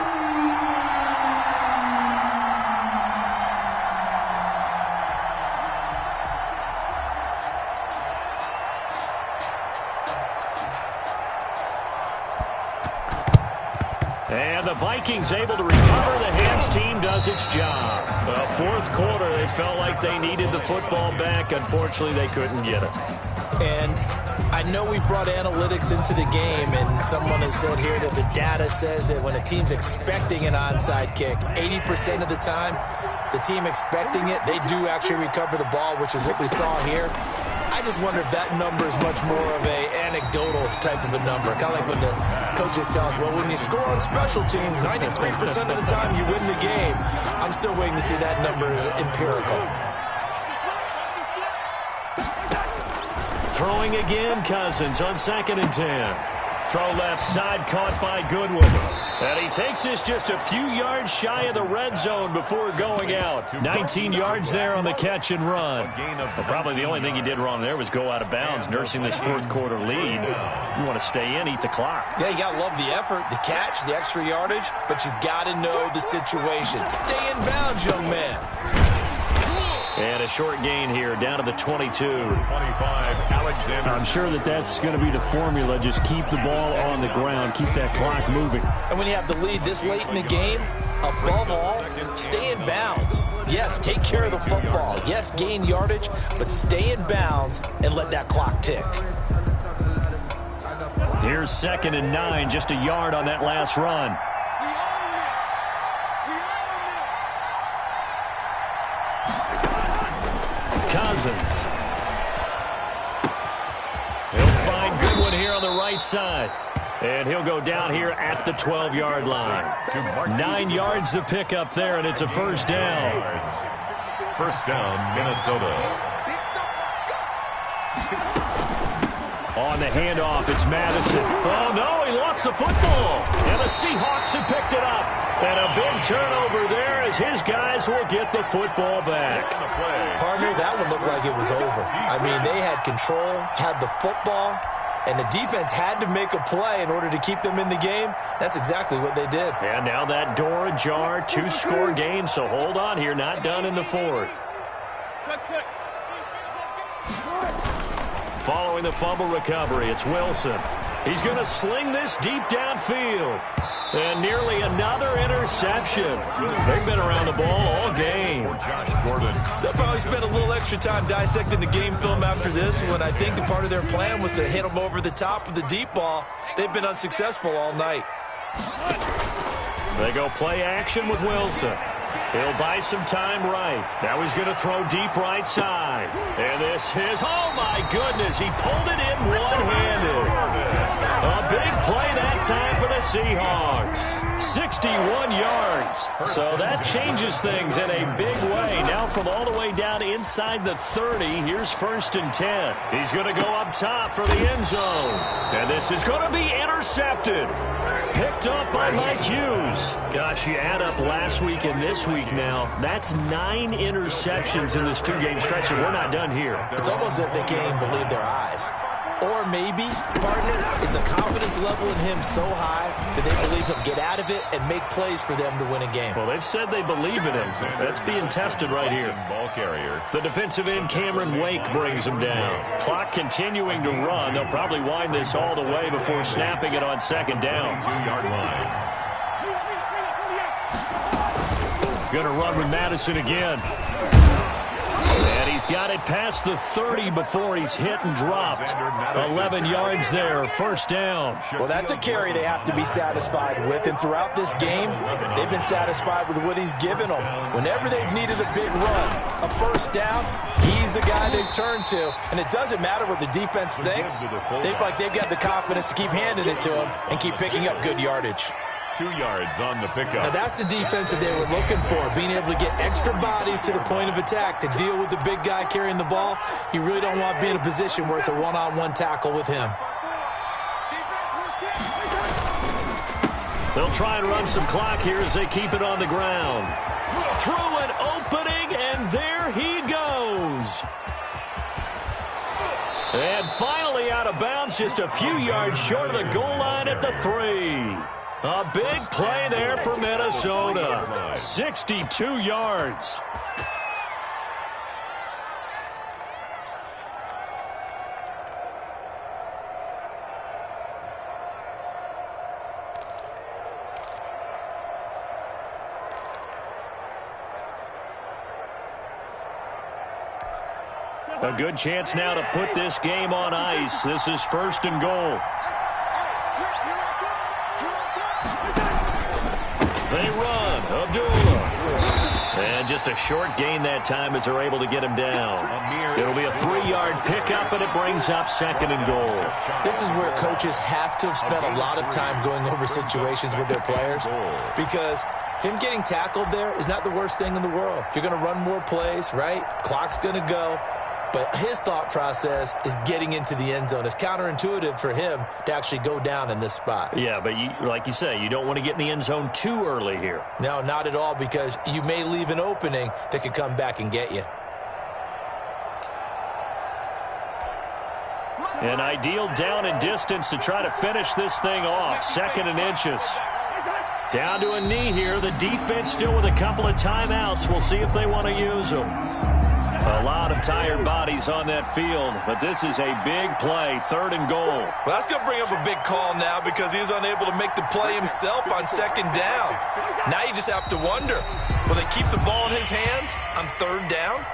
And the Vikings able to recover. The hands team does its job. The 4th quarter, they felt like they needed the football back. Unfortunately, they couldn't get it. And I know we brought analytics into the game, and someone has said here that the data says that when a team's expecting an onside kick, 80% of the time, the team expecting it, they do actually recover the ball, which is what we saw here. I just wonder if that number is much more of a anecdotal type of a number. Kind of like when the coaches tell us, well, when you score on special teams, 93% of the time you win the game. I'm still waiting to see that number is empirical. Throwing again, Cousins on 2nd and 10. Throw left side, caught by Goodwin. And he takes this just a few yards shy of the red zone before going out. 19 yards there on the catch and run. Well, probably the only thing he did wrong there was go out of bounds, nursing this 4th quarter lead. You want to stay in, eat the clock. Yeah, you got to love the effort, the catch, the extra yardage, but you got to know the situation. Stay in bounds, young man. And a short gain here, down to the 22. 25, Alexander. I'm sure that's going to be the formula. Just keep the ball on the ground. Keep that clock moving. And when you have the lead this late in the game, above all, stay in bounds. Yes, take care of the football. Yes, gain yardage, but stay in bounds and let that clock tick. Here's 2nd and 9, just a yard on that last run. Cousins. He'll find Goodwin here on the right side. And he'll go down here at the 12-yard line. 9 yards to pick up there, and it's a first down. First down, Minnesota. On the handoff, it's Madison. Oh, no, he lost the football. And the Seahawks have picked it up. And a big turnover there as his guys will get the football back. Partner, that one looked like it was over. I mean, they had control, had the football, and the defense had to make a play in order to keep them in the game. That's exactly what they did. And now that door ajar, 2-score game, so hold on here, not done in the 4th. Following the fumble recovery, it's Wilson. He's going to sling this deep downfield. And nearly another interception. They've been around the ball all game. They'll probably spend a little extra time dissecting the game film after this one. I think the part of their plan was to hit them over the top of the deep ball. They've been unsuccessful all night. They go play action with Wilson. He'll buy some time right. Now he's going to throw deep right side. And this is, oh my goodness, he pulled it in one-handed. A big play that time for the Seahawks. 61 yards. So that changes things in a big way. Now from all the way down inside the 30, here's 1st and 10. He's going to go up top for the end zone. And this is going to be intercepted. Picked up by Mike Hughes. Gosh, you add up last week and this week now. That's 9 interceptions in this 2-game stretch, and we're not done here. It's almost as if they can't even believe their eyes. Or maybe, partner, is the confidence level in him so high that they believe he'll get out of it and make plays for them to win a game. Well, they've said they believe in him. That's being tested right here. Ball carrier. The defensive end, Cameron Wake, brings him down. Clock continuing to run. They'll probably wind this all the way before snapping it on second down. 2-yard line. Going to run with Madison again. And he's got it past the 30 before he's hit and dropped. 11 yards there, first down. Well, that's a carry they have to be satisfied with. And throughout this game, they've been satisfied with what he's given them. Whenever they've needed a big run, a first down, he's the guy they've turned to. And it doesn't matter what the defense thinks. They feel like they've got the confidence to keep handing it to him and keep picking up good yardage. 2 yards on the pickup. Now, that's the defense that they were looking for, being able to get extra bodies to the point of attack to deal with the big guy carrying the ball. You really don't want to be in a position where it's a one-on-one tackle with him. They'll try and run some clock here as they keep it on the ground. Through an opening, and there he goes. And finally out of bounds, just a few yards short of the goal line at the 3. A big play there for Minnesota. 62 yards. A good chance now to put this game on ice. This is first and goal. They run. Abdullah. And just a short gain that time as they're able to get him down. It'll be a 3-yard pickup, and it brings up second and goal. This is where coaches have to have spent a lot of time going over situations with their players, because him getting tackled there is not the worst thing in the world. You're going to run more plays, right? Clock's going to go. But his thought process is getting into the end zone. It's counterintuitive for him to actually go down in this spot. Yeah, but like you say, you don't want to get in the end zone too early here. No, not at all, because you may leave an opening that could come back and get you. An ideal down and distance to try to finish this thing off. Second and inches. Down to a knee here. The defense still with a couple of timeouts. We'll see if they want to use them. A lot of tired bodies on that field, but this is a big play, third and goal. Well, that's going to bring up a big call now because he was unable to make the play himself on second down. Now you just have to wonder, will they keep the ball in his hands on third down?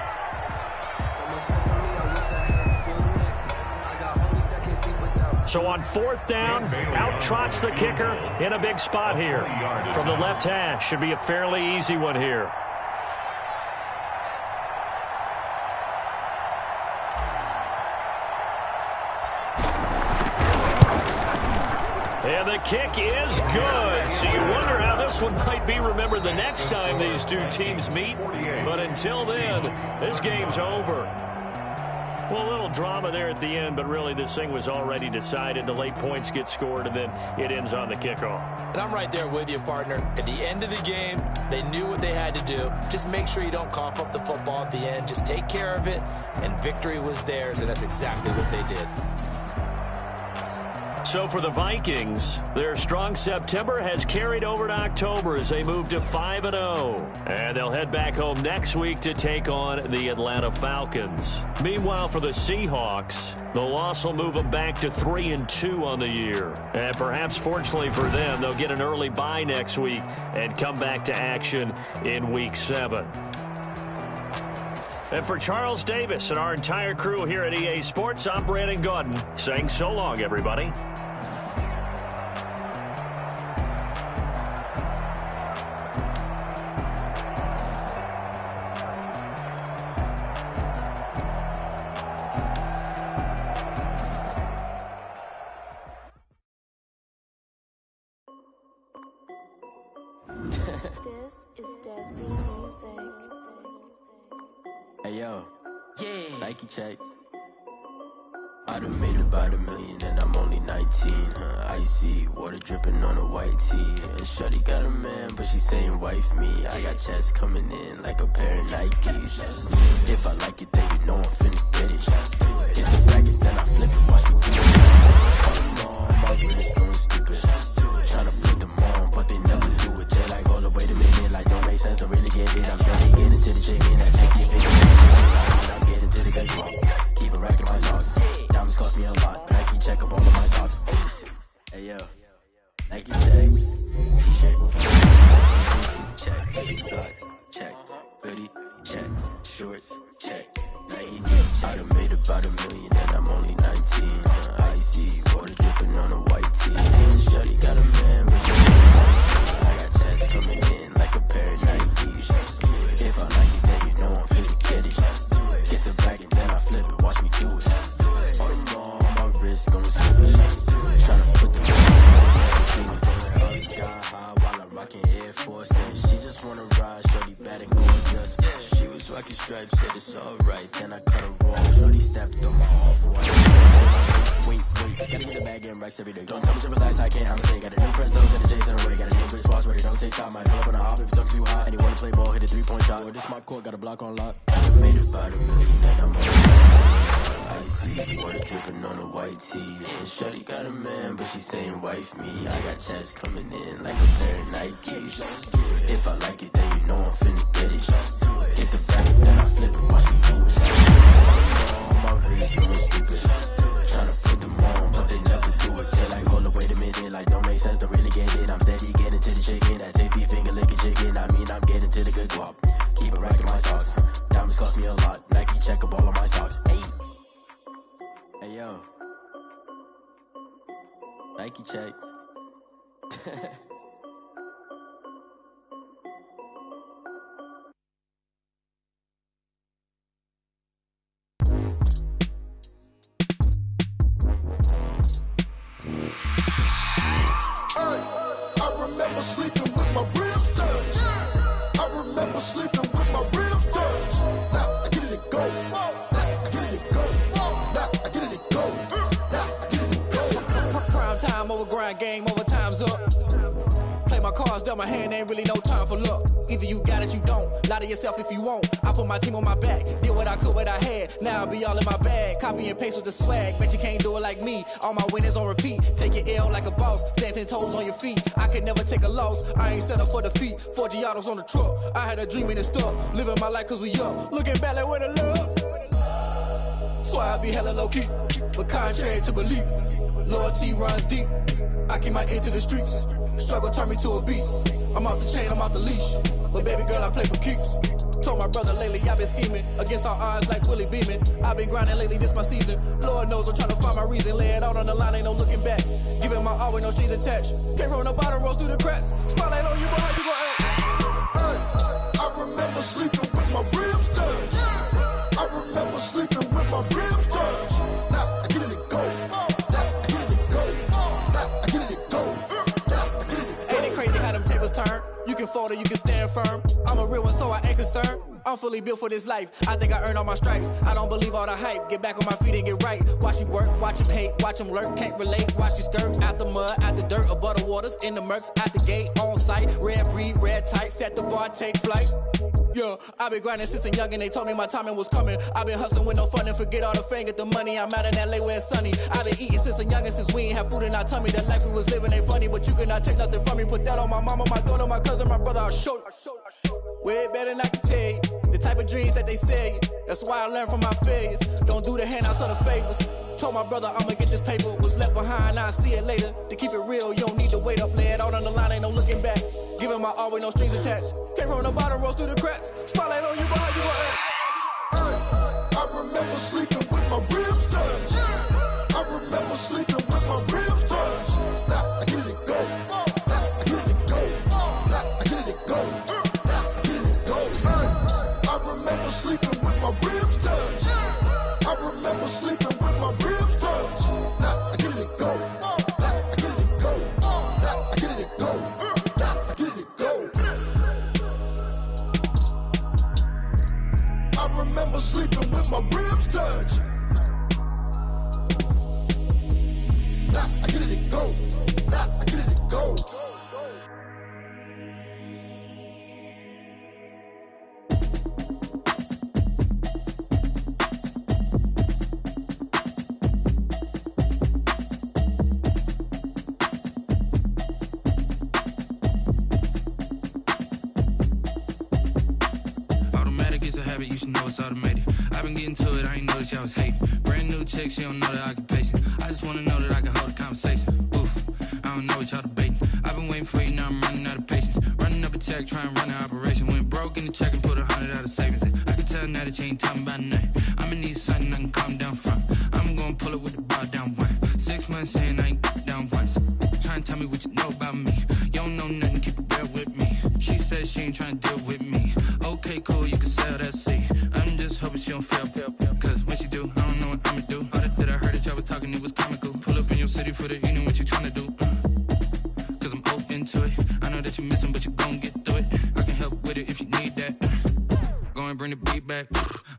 So on fourth down, out trots the kicker in a big spot here. From the left hash, should be a fairly easy one here. And the kick is good. So you wonder how this one might be remembered the next time these two teams meet. But until then, this game's over. Well, a little drama there at the end, but really this thing was already decided. The late points get scored, and then it ends on the kickoff. And I'm right there with you, partner. At the end of the game, they knew what they had to do. Just make sure you don't cough up the football at the end. Just take care of it, and victory was theirs, and that's exactly what they did. So for the Vikings, their strong September has carried over to October as they move to 5-0. And they'll head back home next week to take on the Atlanta Falcons. Meanwhile, for the Seahawks, the loss will move them back to 3-2 on the year. And perhaps fortunately for them, they'll get an early bye next week and come back to action in Week 7. And for Charles Davis and our entire crew here at EA Sports, I'm Brandon Gaudin saying so long, everybody. This is Destiny Music. Hey yo, yeah, Nike check. I done made about $1 million and I'm only 19, icy, water dripping on a white tee. And shorty got a man, but she saying wife me. I got checks coming in like a pair of Nikes. If I like it, then you know I'm finna get it. Hit the bracket, then I flip it, watch me do it. shorts, check. Nike, I done made about $1 million and I'm only 19. Icy, water dripping on a white tee. Shorty got a man, but she I got checks coming in like a pair of Nikes. If I like it, then you know I'm finna get it. Get the bag and then I flip it, watch me do it. All the more on my wrist, gonna slip it. Tryna put the all the sky high while I'm rocking Air Force. And she just wanna ride, shorty bad and gorgeous. She was rocking stripes, said it's alright. Then I cut her off, shorty stepped on my off-white. Wait, gotta get the bag and racks every day. Don't tell me to relax, I can't, I'm saying. Got a new press those and the J's in the way. Got a new bitch watch, but it don't take time. I pull up on the hop if it's talking too hot. And you wanna play ball, hit a 3-point shot. Or this my court, got a block on lock. Made about $1 million and I'm on icy, water dripping on a white tee. And shorty got a man, but she saying wife me. I got checks coming in like a pair of Nikes. If I like it, then you know I'm finna get it. Hit the back and then I flip it, watch me do it. On my wrist, no stupid. Tryna put them on, but they never do it. They're like, hold up, wait a minute, like don't make sense, don't really get it. I'm steady getting to the chicken, that tasty finger licking chicken. I mean, I'm getting to the good guap. Keep it racking my socks. Diamonds cost me a lot. Nike check up all of my stocks. Hey yo, Nike check. I remember sleeping with my ribs touched. I remember sleeping with my ribs touched. Now I get it to go. Now I get it to go. Now I get it to go. Now I get it to go. Prime time over grind game, over time's up. Play my cards, dealt my hand, ain't really no time for luck. Either you got it, you don't. Lie to yourself if you won't. I put my team on my back, did what I could, what I had. Now I'll be all in my bag. Copy and paste with the swag. Bet you can't do it like me. All my winners on repeat. Take your L like a boss. Stand 10 toes on your feet. I can never take a loss. I ain't set up for defeat. 4 Giottos on the truck. I had a dream and it stuck. Living my life cause we up. Looking back like where the love. So I be hella low key. But contrary to belief, loyalty runs deep. I keep my ear to the streets. Struggle turned me to a beast. I'm off the chain, I'm off the leash. But baby girl, I play for keeps. Told my brother lately, I've been scheming. Against all odds like Willie Beeman. I've been grinding lately, this my season. Lord knows I'm trying to find my reason. Lay it out on the line, ain't no looking back. Giving my all with no strings attached. Can't roll no bottom, rolls through the cracks. Spotlight on you, but how you gon' act? I remember sleeping with my ribs touched. I remember sleeping with my ribs touched. Now I get it to go. Now I get it to go. Now I get it to go. Now I get it to go. Ain't it crazy how them tables turn? You can fold or you can stand firm. I'm a real one, so I ain't concerned. I'm fully built for this life. I think I earned all my stripes. I don't believe all the hype. Get back on my feet and get right. Watch you work, watch him hate, watch him lurk. Can't relate, watch you skirt. Out the mud, out the dirt, above the waters, in the murks, out the gate, on site. Red breed, red tight, set the bar, take flight. Yeah, I've been grinding since a young and they told me my timing was coming. I've been hustling with no fun and forget all the fame, get the money. I'm out in LA where it's sunny. I've been eating since a young and since we ain't have food in our tummy. The life we was living ain't funny, but you cannot take nothing from me. Put that on my mama, my daughter, my cousin, my brother, I'll show you. Way better than I can tell you. The type of dreams that they sell you. That's why I learned from my failures. Don't do the handouts or the favors. Told my brother I'ma get this paper. Was left behind, I'll see it later. To keep it real, you don't need to wait up. Lay it out on the line, ain't no looking back. Giving my all with no strings attached. Can't roll no bottom, rolls through the cracks. Spotlight on you, but how you gon' act? I remember sleeping with my ribs touched. I remember sleeping with my ribs touched. Now I get it to go. Now I get it to go. Now I get it to go. Now I get it to go. I remember sleeping with my ribs touched. I remember sleeping with my ribs touched. Now I get it to go. Now I get it to go. Now I get it to go. Now I get it to go. I remember sleeping with my ribs touched. Now I get it to go. Now I get it to go. Automatic is a habit, you should know it's automated. I've been getting to it, I ain't noticed y'all was hating. Brand new chick, she don't know the occupation. I just wanna know that I can hold a conversation. Oof, I don't know what y'all debating. I've been waiting for you, now I'm running out of patience. Running up a check, trying to run an operation. Went broke in the check and put 100 out of savings. I can tell her that she ain't talking about nothing. I'ma need something I can calm down from. I'm gonna pull it with the bar down one. 6 months saying I ain't down once. Trying to tell me what you know about me. You don't know nothing, keep it real with me. She says she ain't trying to deal with me. Okay, cool, you can sell that seat. I'm just hoping she don't fail. Cause when she do, I don't know what I'ma do. All that I heard that y'all was talking, it was comical. Pull up in your city for the evening, what you trying to do? Cause I'm open to it. I know that you missing, but you gon' get through it. I can help with it if you need that. Go and bring the beat back.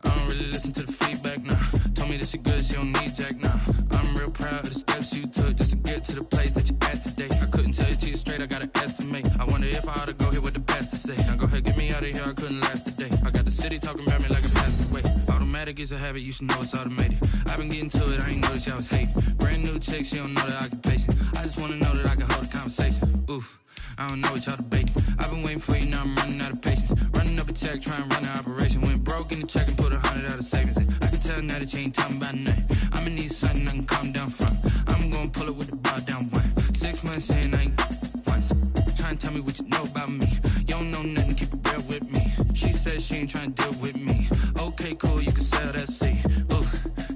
I don't really listen to the feedback, nah. Told me that she good, she don't need jack, nah. I'm real proud of the steps you took just to get to the place that you at today. I couldn't tell you to you straight, I gotta estimate. I wonder if I ought to go here with the best to say. Now go ahead, get me out of here, I couldn't last a day. I got the city talking about me like a passed away. Automatic is a habit, you should know it's automated. I've been getting to it, I ain't noticed y'all was hating. Brand new chick, she don't know the occupation. I just wanna know that I can hold a conversation. Oof, I don't know what y'all debating. I've been waiting for you, now I'm running out of patience. Running up a check, trying to run an operation. Went broke in the check and put 100 out of savings in. I can tell now that you ain't talking about nothing. I'ma need something I can calm down from. I'm gonna pull it with the bar down one. 6 months saying I ain't once. Trying to tell me what you know about me. You don't know nothing, keep it real with me. She says she ain't trying to deal with me. Okay, cool, you can sell that seat. Ooh,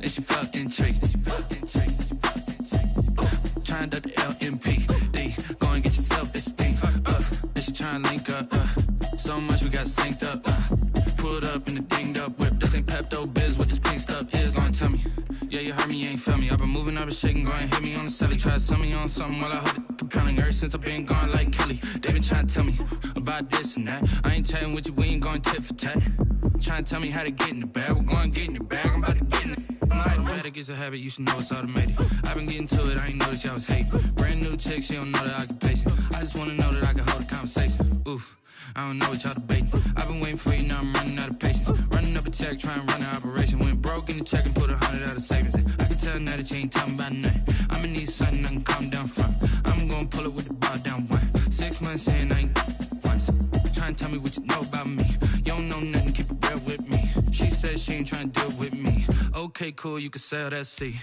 and she felt intrigued. Trying to the LMPD. Go and get your self-esteem up. And she trying to link up. So much we got synced up. Pulled up in the dinged up whip. This ain't Pepto-Biz, what this pink stuff is. Gonna tell me. Yeah, you heard me, you ain't felt me. I've been moving, I've been shaking, go and hit me on the celly. Try to sell me on something while I hold it compelling. Ever since I've been gone like Kelly, they been trying to tell me about this and that. I ain't chatting with you, we ain't going tit for tat. Trying to tell me how to get in the bag. We're going to get in the bag, I'm about to get in it. Automatic is a habit, you should know it's automated. I've been getting to it, I ain't noticed y'all was hating. Brand new chick, she don't know the occupation. I just wanna know that I can hold a conversation. Oof, I don't know what y'all debating. I've been waiting for you, now I'm running out of patience. Running up a check, trying to run an operation. Went broke in the check and put 100 out of savings in. I can tell now that you ain't talking about nothing. I'ma need something I can calm down from. I'm gonna pull it with the bar down one. 6 months saying I ain't once. Trying to tell me what you know about me. You don't know nothing, keep it real with me. She says she ain't trying to deal with me. Okay, cool, you can sell that seat.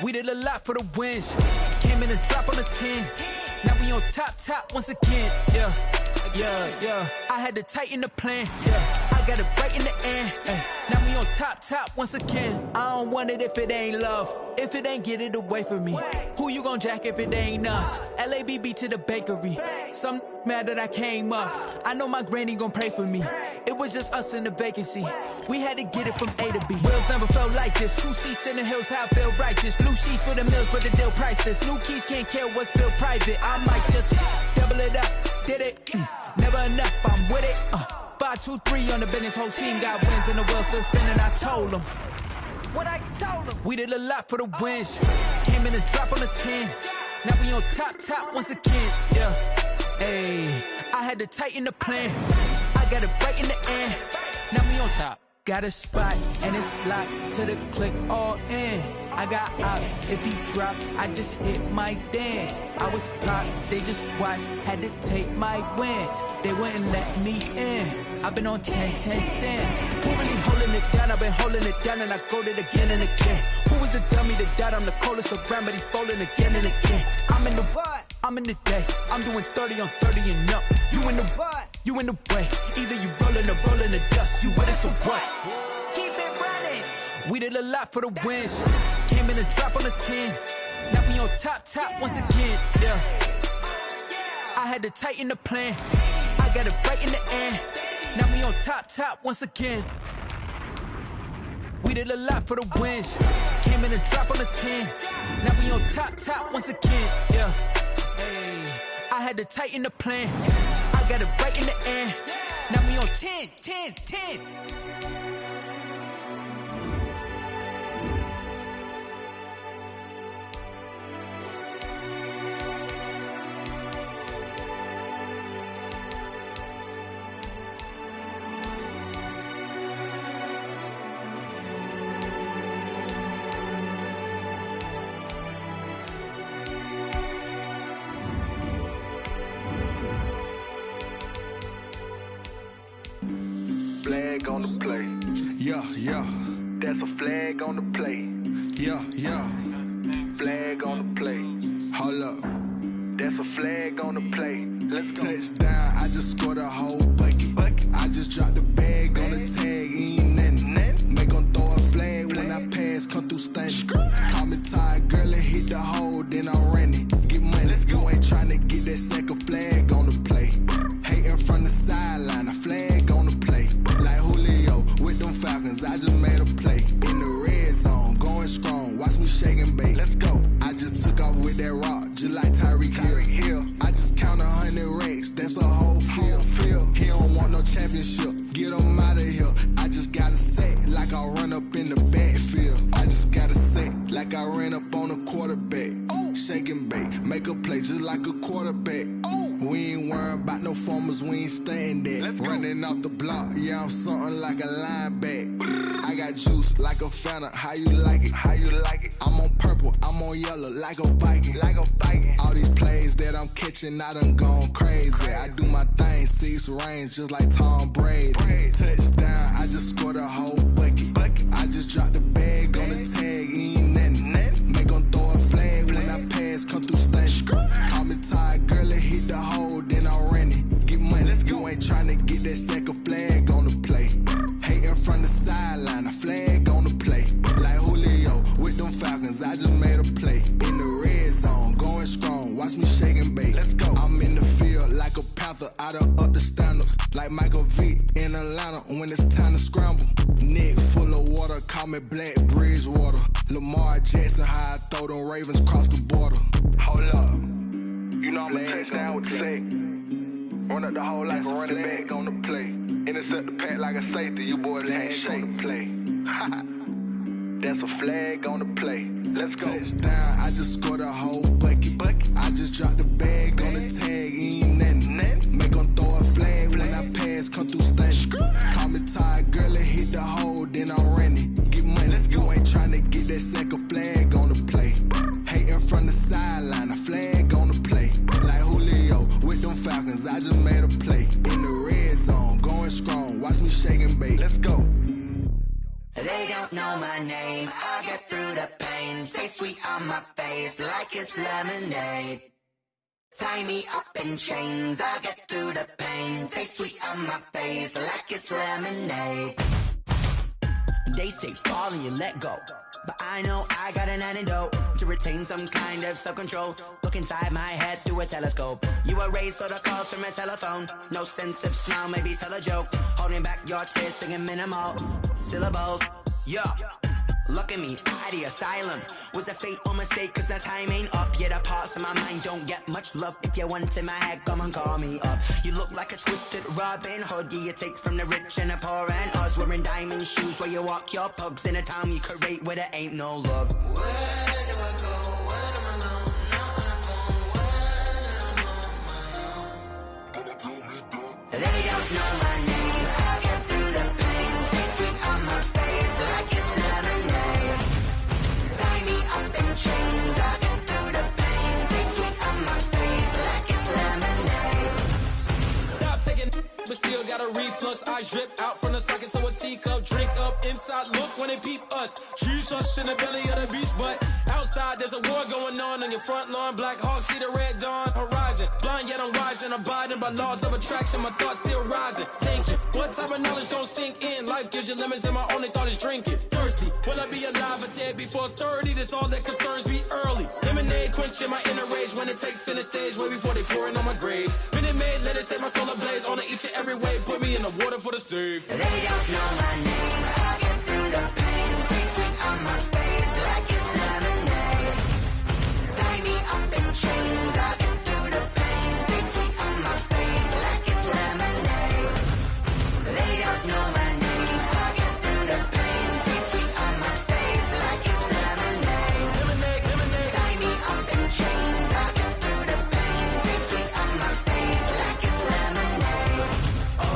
We did a lot for the wins. Came Came in a drop on a 10. Now we on top once again. Yeah. I had to tighten the plan. Yeah. I got it right in the end. Now we on top once again. I don't want it if it ain't love. If it ain't, get it away from me. Who you gon' jack if it ain't us? LABB to the bakery. Some mad that I came up. I know my granny gon' pray for me. It was just us in the vacancy. We had to get it from A to B. Wheels never felt like this. 2 seats in the hills, how I feel righteous. Blue sheets for the mills, but the deal priceless. New keys can't care what's built private. I might just double it up. Did it? Never enough, I'm with it. 5, 2, 3 on the business. Whole team got wins and the wheels still spinning. I told them what I told them. We did a lot for the wins. Came in a drop on a 10. Now we on top once again. Yeah. Hey, I had to tighten the plan. I got it right in the end. Now we on top. Got a spot and it's locked to the click all in. I got ops, if he drop, I just hit my dance. I was pop, they just watched, had to take my wins. They wouldn't let me in. I've been on 10 cents. Who really holding it down? I've been holding it down and I go it again and again. Who was the dummy that died? I'm the coldest around, but he folding again and again. I'm in the what? I'm in the day. I'm doing 30 on 30 and up. You in the what? You in the way. Either you rolling the dust. You with us or what? Keep it running. We did a lot for the wins. Came in a drop on a 10. Now we on top once again. Yeah. I had to tighten the plan. I got it right in the end. Now we on top once again. We did a lot for the wins. Came in a drop on a 10. Now we on top once again. Yeah. Hey, I had to tighten the plan. I got it right in the end. Now we on 10. Flag on the play. Yeah. That's a flag on the play. Yeah. Flag on the play. Hold up. That's a flag on the play. Let's go. Touchdown, I just scored a whole bucket. I just dropped the bag on the tag, ain't nothing. Make 'em throw a flag when I pass, come through stunning. Call me tired, girl, and hit the hole, then I'm running. Get money, you ain't tryna get that second flag on the play. Hating from the sideline, a flag on the play. Like Julio with them Falcons, I just made a play. In the red zone, going strong, watch me shake and bake. Let's go. I just took off with that rock, just like Tyreek Hill. I just count 100 racks, that's a whole field. He don't want no championship, get him out of here. I just gotta say, like I run up in the backfield. I just gotta say, like I ran up on a quarterback. Shake and bake, make a play just like a quarterback. We ain't worrying about no formers, we ain't staying there. Running off the block, yeah, I'm something like a lineback. I got juice like a Fanta, how you like it? I'm on purple, I'm on yellow, like a Viking. All these plays that I'm catching, I done gone crazy. I do my thing, 6 range, just like Tom Brady. Touchdown, I just scored a whole bucket. I just dropped the bag on the tag, ain't nothing. Make 'em throw a flag when I pass, come through stunning. Call me tired, girl, and hit the hole, then I'm running. Get money, you ain't tryna get that second flag on the play. Hating from the sideline, a flag on the play. Like Julio with them Falcons, I just made a play. In the red zone, going strong, watch me shake and bake. I'm in the field like a Panther, I done up the standards. Like Michael Vick in Atlanta when it's time to scramble. Neck full of water, call me Black Bridgewater. Lamar Jackson, how I throw them Ravens cross the border. Hold up. You know I'm a touchdown with the sack. Run up the hole like a running back on the play. Intercept the pack like a safety. You boys can't shake the play. That's a flag on the play. Let's go. Touchdown, I just scored a whole bucket. I just dropped the bag on the tag, ain't nothing. Make 'em throw a flag when I pass, come through stunning. Call me tired, girl, and hit the hole, then I'm running. Get money, you ain't tryna get that second flag on the play. Hating from the sideline, a flag on the play. Like Julio with them Falcons, I just made a play. In the red zone, going strong, watch me shake and bake. Let's go. They don't know my name, I get through the pain. Taste sweet on my face like it's lemonade. Tie me up in chains, I get through the pain. Taste sweet on my face like it's lemonade. They say fall and you let go, but I know I got an antidote to retain some kind of self-control. Look inside my head through a telescope. You erase all the calls from a telephone. No sense of smile, maybe tell a joke. Holding back your tears, singing minimal syllables. Yo, look at me, out the asylum. Was a fate or mistake, cause the time ain't up. Yet the parts of my mind don't get much love. If you want in my head, come and call me up. You look like a twisted Robin Hood. Yeah, you take from the rich and the poor and us. Wearing diamond shoes where you walk your pugs. In a town you create where there ain't no love. Where do I go? When am I alone? Not on the phone. When I'm on my own. They don't know my name. I get through the pain. Taste sweet on my face like it's lemonade. Tie me up in chains. I get through the pain. Taste sweet on my face like it's lemonade. Stop taking, but still got a reflux. I drip out from the socket to a teacup. Drink up inside, look when they peep us. She's us in the belly of the beast, but outside there's a war going on your front lawn. Black Hawk, see the red dawn horizon. Blind yet I'm rising, abiding by laws of attraction. My thoughts still rising, thinking what type of knowledge gon' sink in? Life gives you lemons and my only thought is drinking. Thirsty, will I be alive or dead before 30? That's all that concerns me early. Lemonade quenching my inner rage when it takes center stage way before they pouring on my grave. Minute Maid, let it set my soul ablaze on each and every way. Put me in the water for the save. They don't know my name, I get through the pain. Taste sweet on my face like it's lemonade. Tie me up in chains, I get through the pain. Taste sweet on my face like it's lemonade. They don't know my name, I get through the pain. Taste sweet on my face like it's lemonade. Lemonade, lemonade. Tie me up in chains, I get through the pain. Taste sweet on my face like it's lemonade. Oh.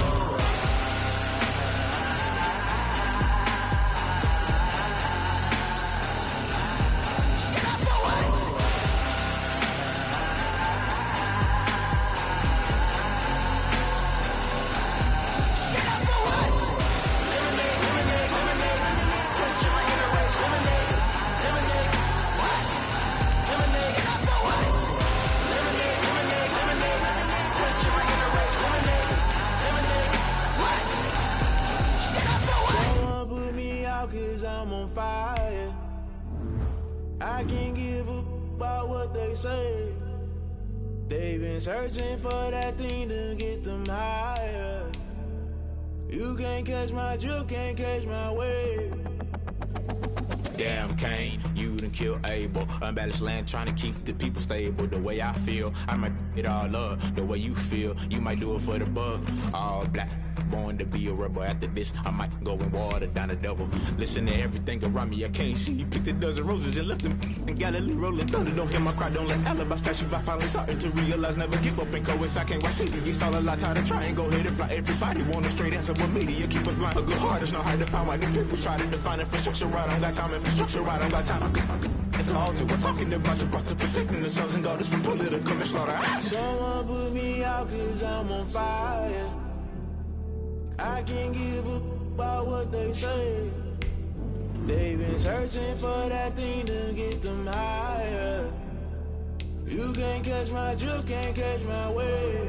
Someone put me out cause I'm on fire. I can't give up about what they say. They've been searching for that thing to get them higher. You can't catch my drift, can't catch my wave. Damn, Kane, you done killed Abel. Unbalanced land, trying to keep the people stable. The way I feel, I might it all up. The way you feel, you might do it for the buck. All black, born to be a rebel. After this, I might go and water down the double. Listen to everything around me, I can't see. You picked a dozen roses and left them in Galilee rolling thunder. Don't hear my cry, don't let alibis pass you. I finally starting to realize, never give up and coincide. I can't watch TV, it's all a lot. Tired of trying, go ahead and fly. Everybody want a straight answer, but media keep us blind. A good heart is not hard to find. Why the people try to define infrastructure right? I don't got time, infrastructure right? I don't got time. I could. It's all to we're talking about you, brought to protecting the sons and daughters from political manslaughter. Someone put me out cause I'm on fire. I can't give up about what they say. They've been searching for that thing to get them higher. You can't catch my drift, can't catch my wave.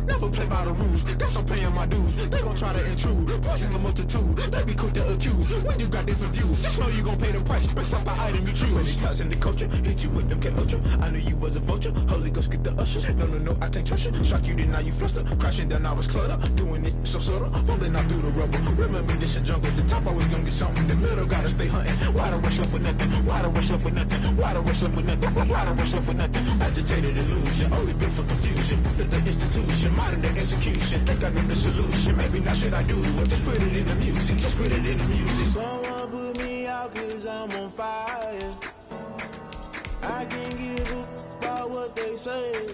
Never play by the rules, guess I'm paying my dues. They gon' try to intrude, poison the multitude. They be quick to accuse, when you got different views. Just know you gon' pay the price, based off the item you choose. Many times in the culture, hit you with them K-Ultra. I knew you was a vulture, Holy Ghost get the ushers. No, I can't trust you. Shock you, then now you fluster. Crashing down, I was cluttered. Doing this so subtle, fumbling out through the rubble. Remember this a jungle, the top always gonna get something. The middle gotta stay hunting. Why the rush left with nothing? Why the rush left with nothing? Why the rush left with nothing? Why the rush left with nothing? Agitated illusion, only built for confusion. The institution, modern day execution. Think I know the solution, maybe not should I do it. Just put it in the music, just put it in the music. Someone put me out cause I'm on fire. I can't give up about what they say.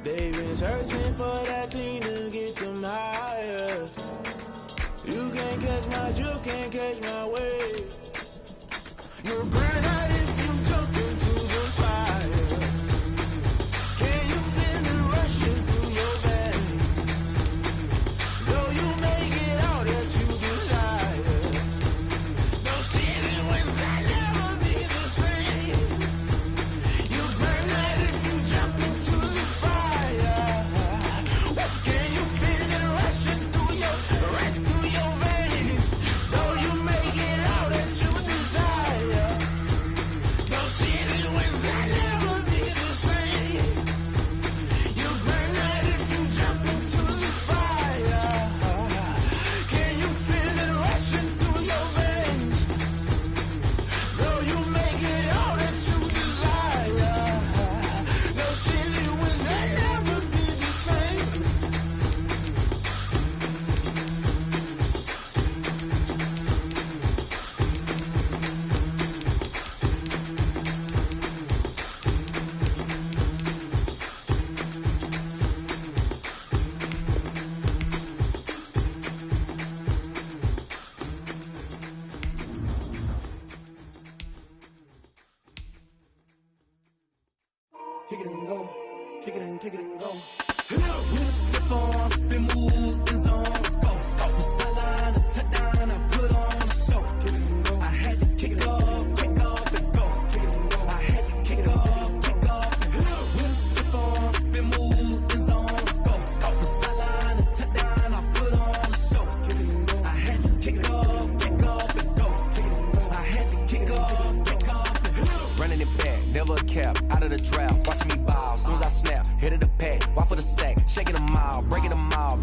They've been searching for that thing to get them higher. You can't catch my drift, can't catch my wave. You'll burn out if you jump into the fire. Can you feel it rushing through your veins? kick it and go, kick it and go. With a stiff arm, spin move, in zone, scope. The sideline, a touchdown, I put on a show. I had to kick off and go. I had to kick off and go. With a stiff arm, spin move, in zone, scope. The sideline, a touchdown, I put on a show. I had to kick off and go. I had to kick off and go. Running it back, never a cap, out of the draft, watching me ball. Soon as I snap, hit of the pack, walk for the sack, shaking them all, breaking them all.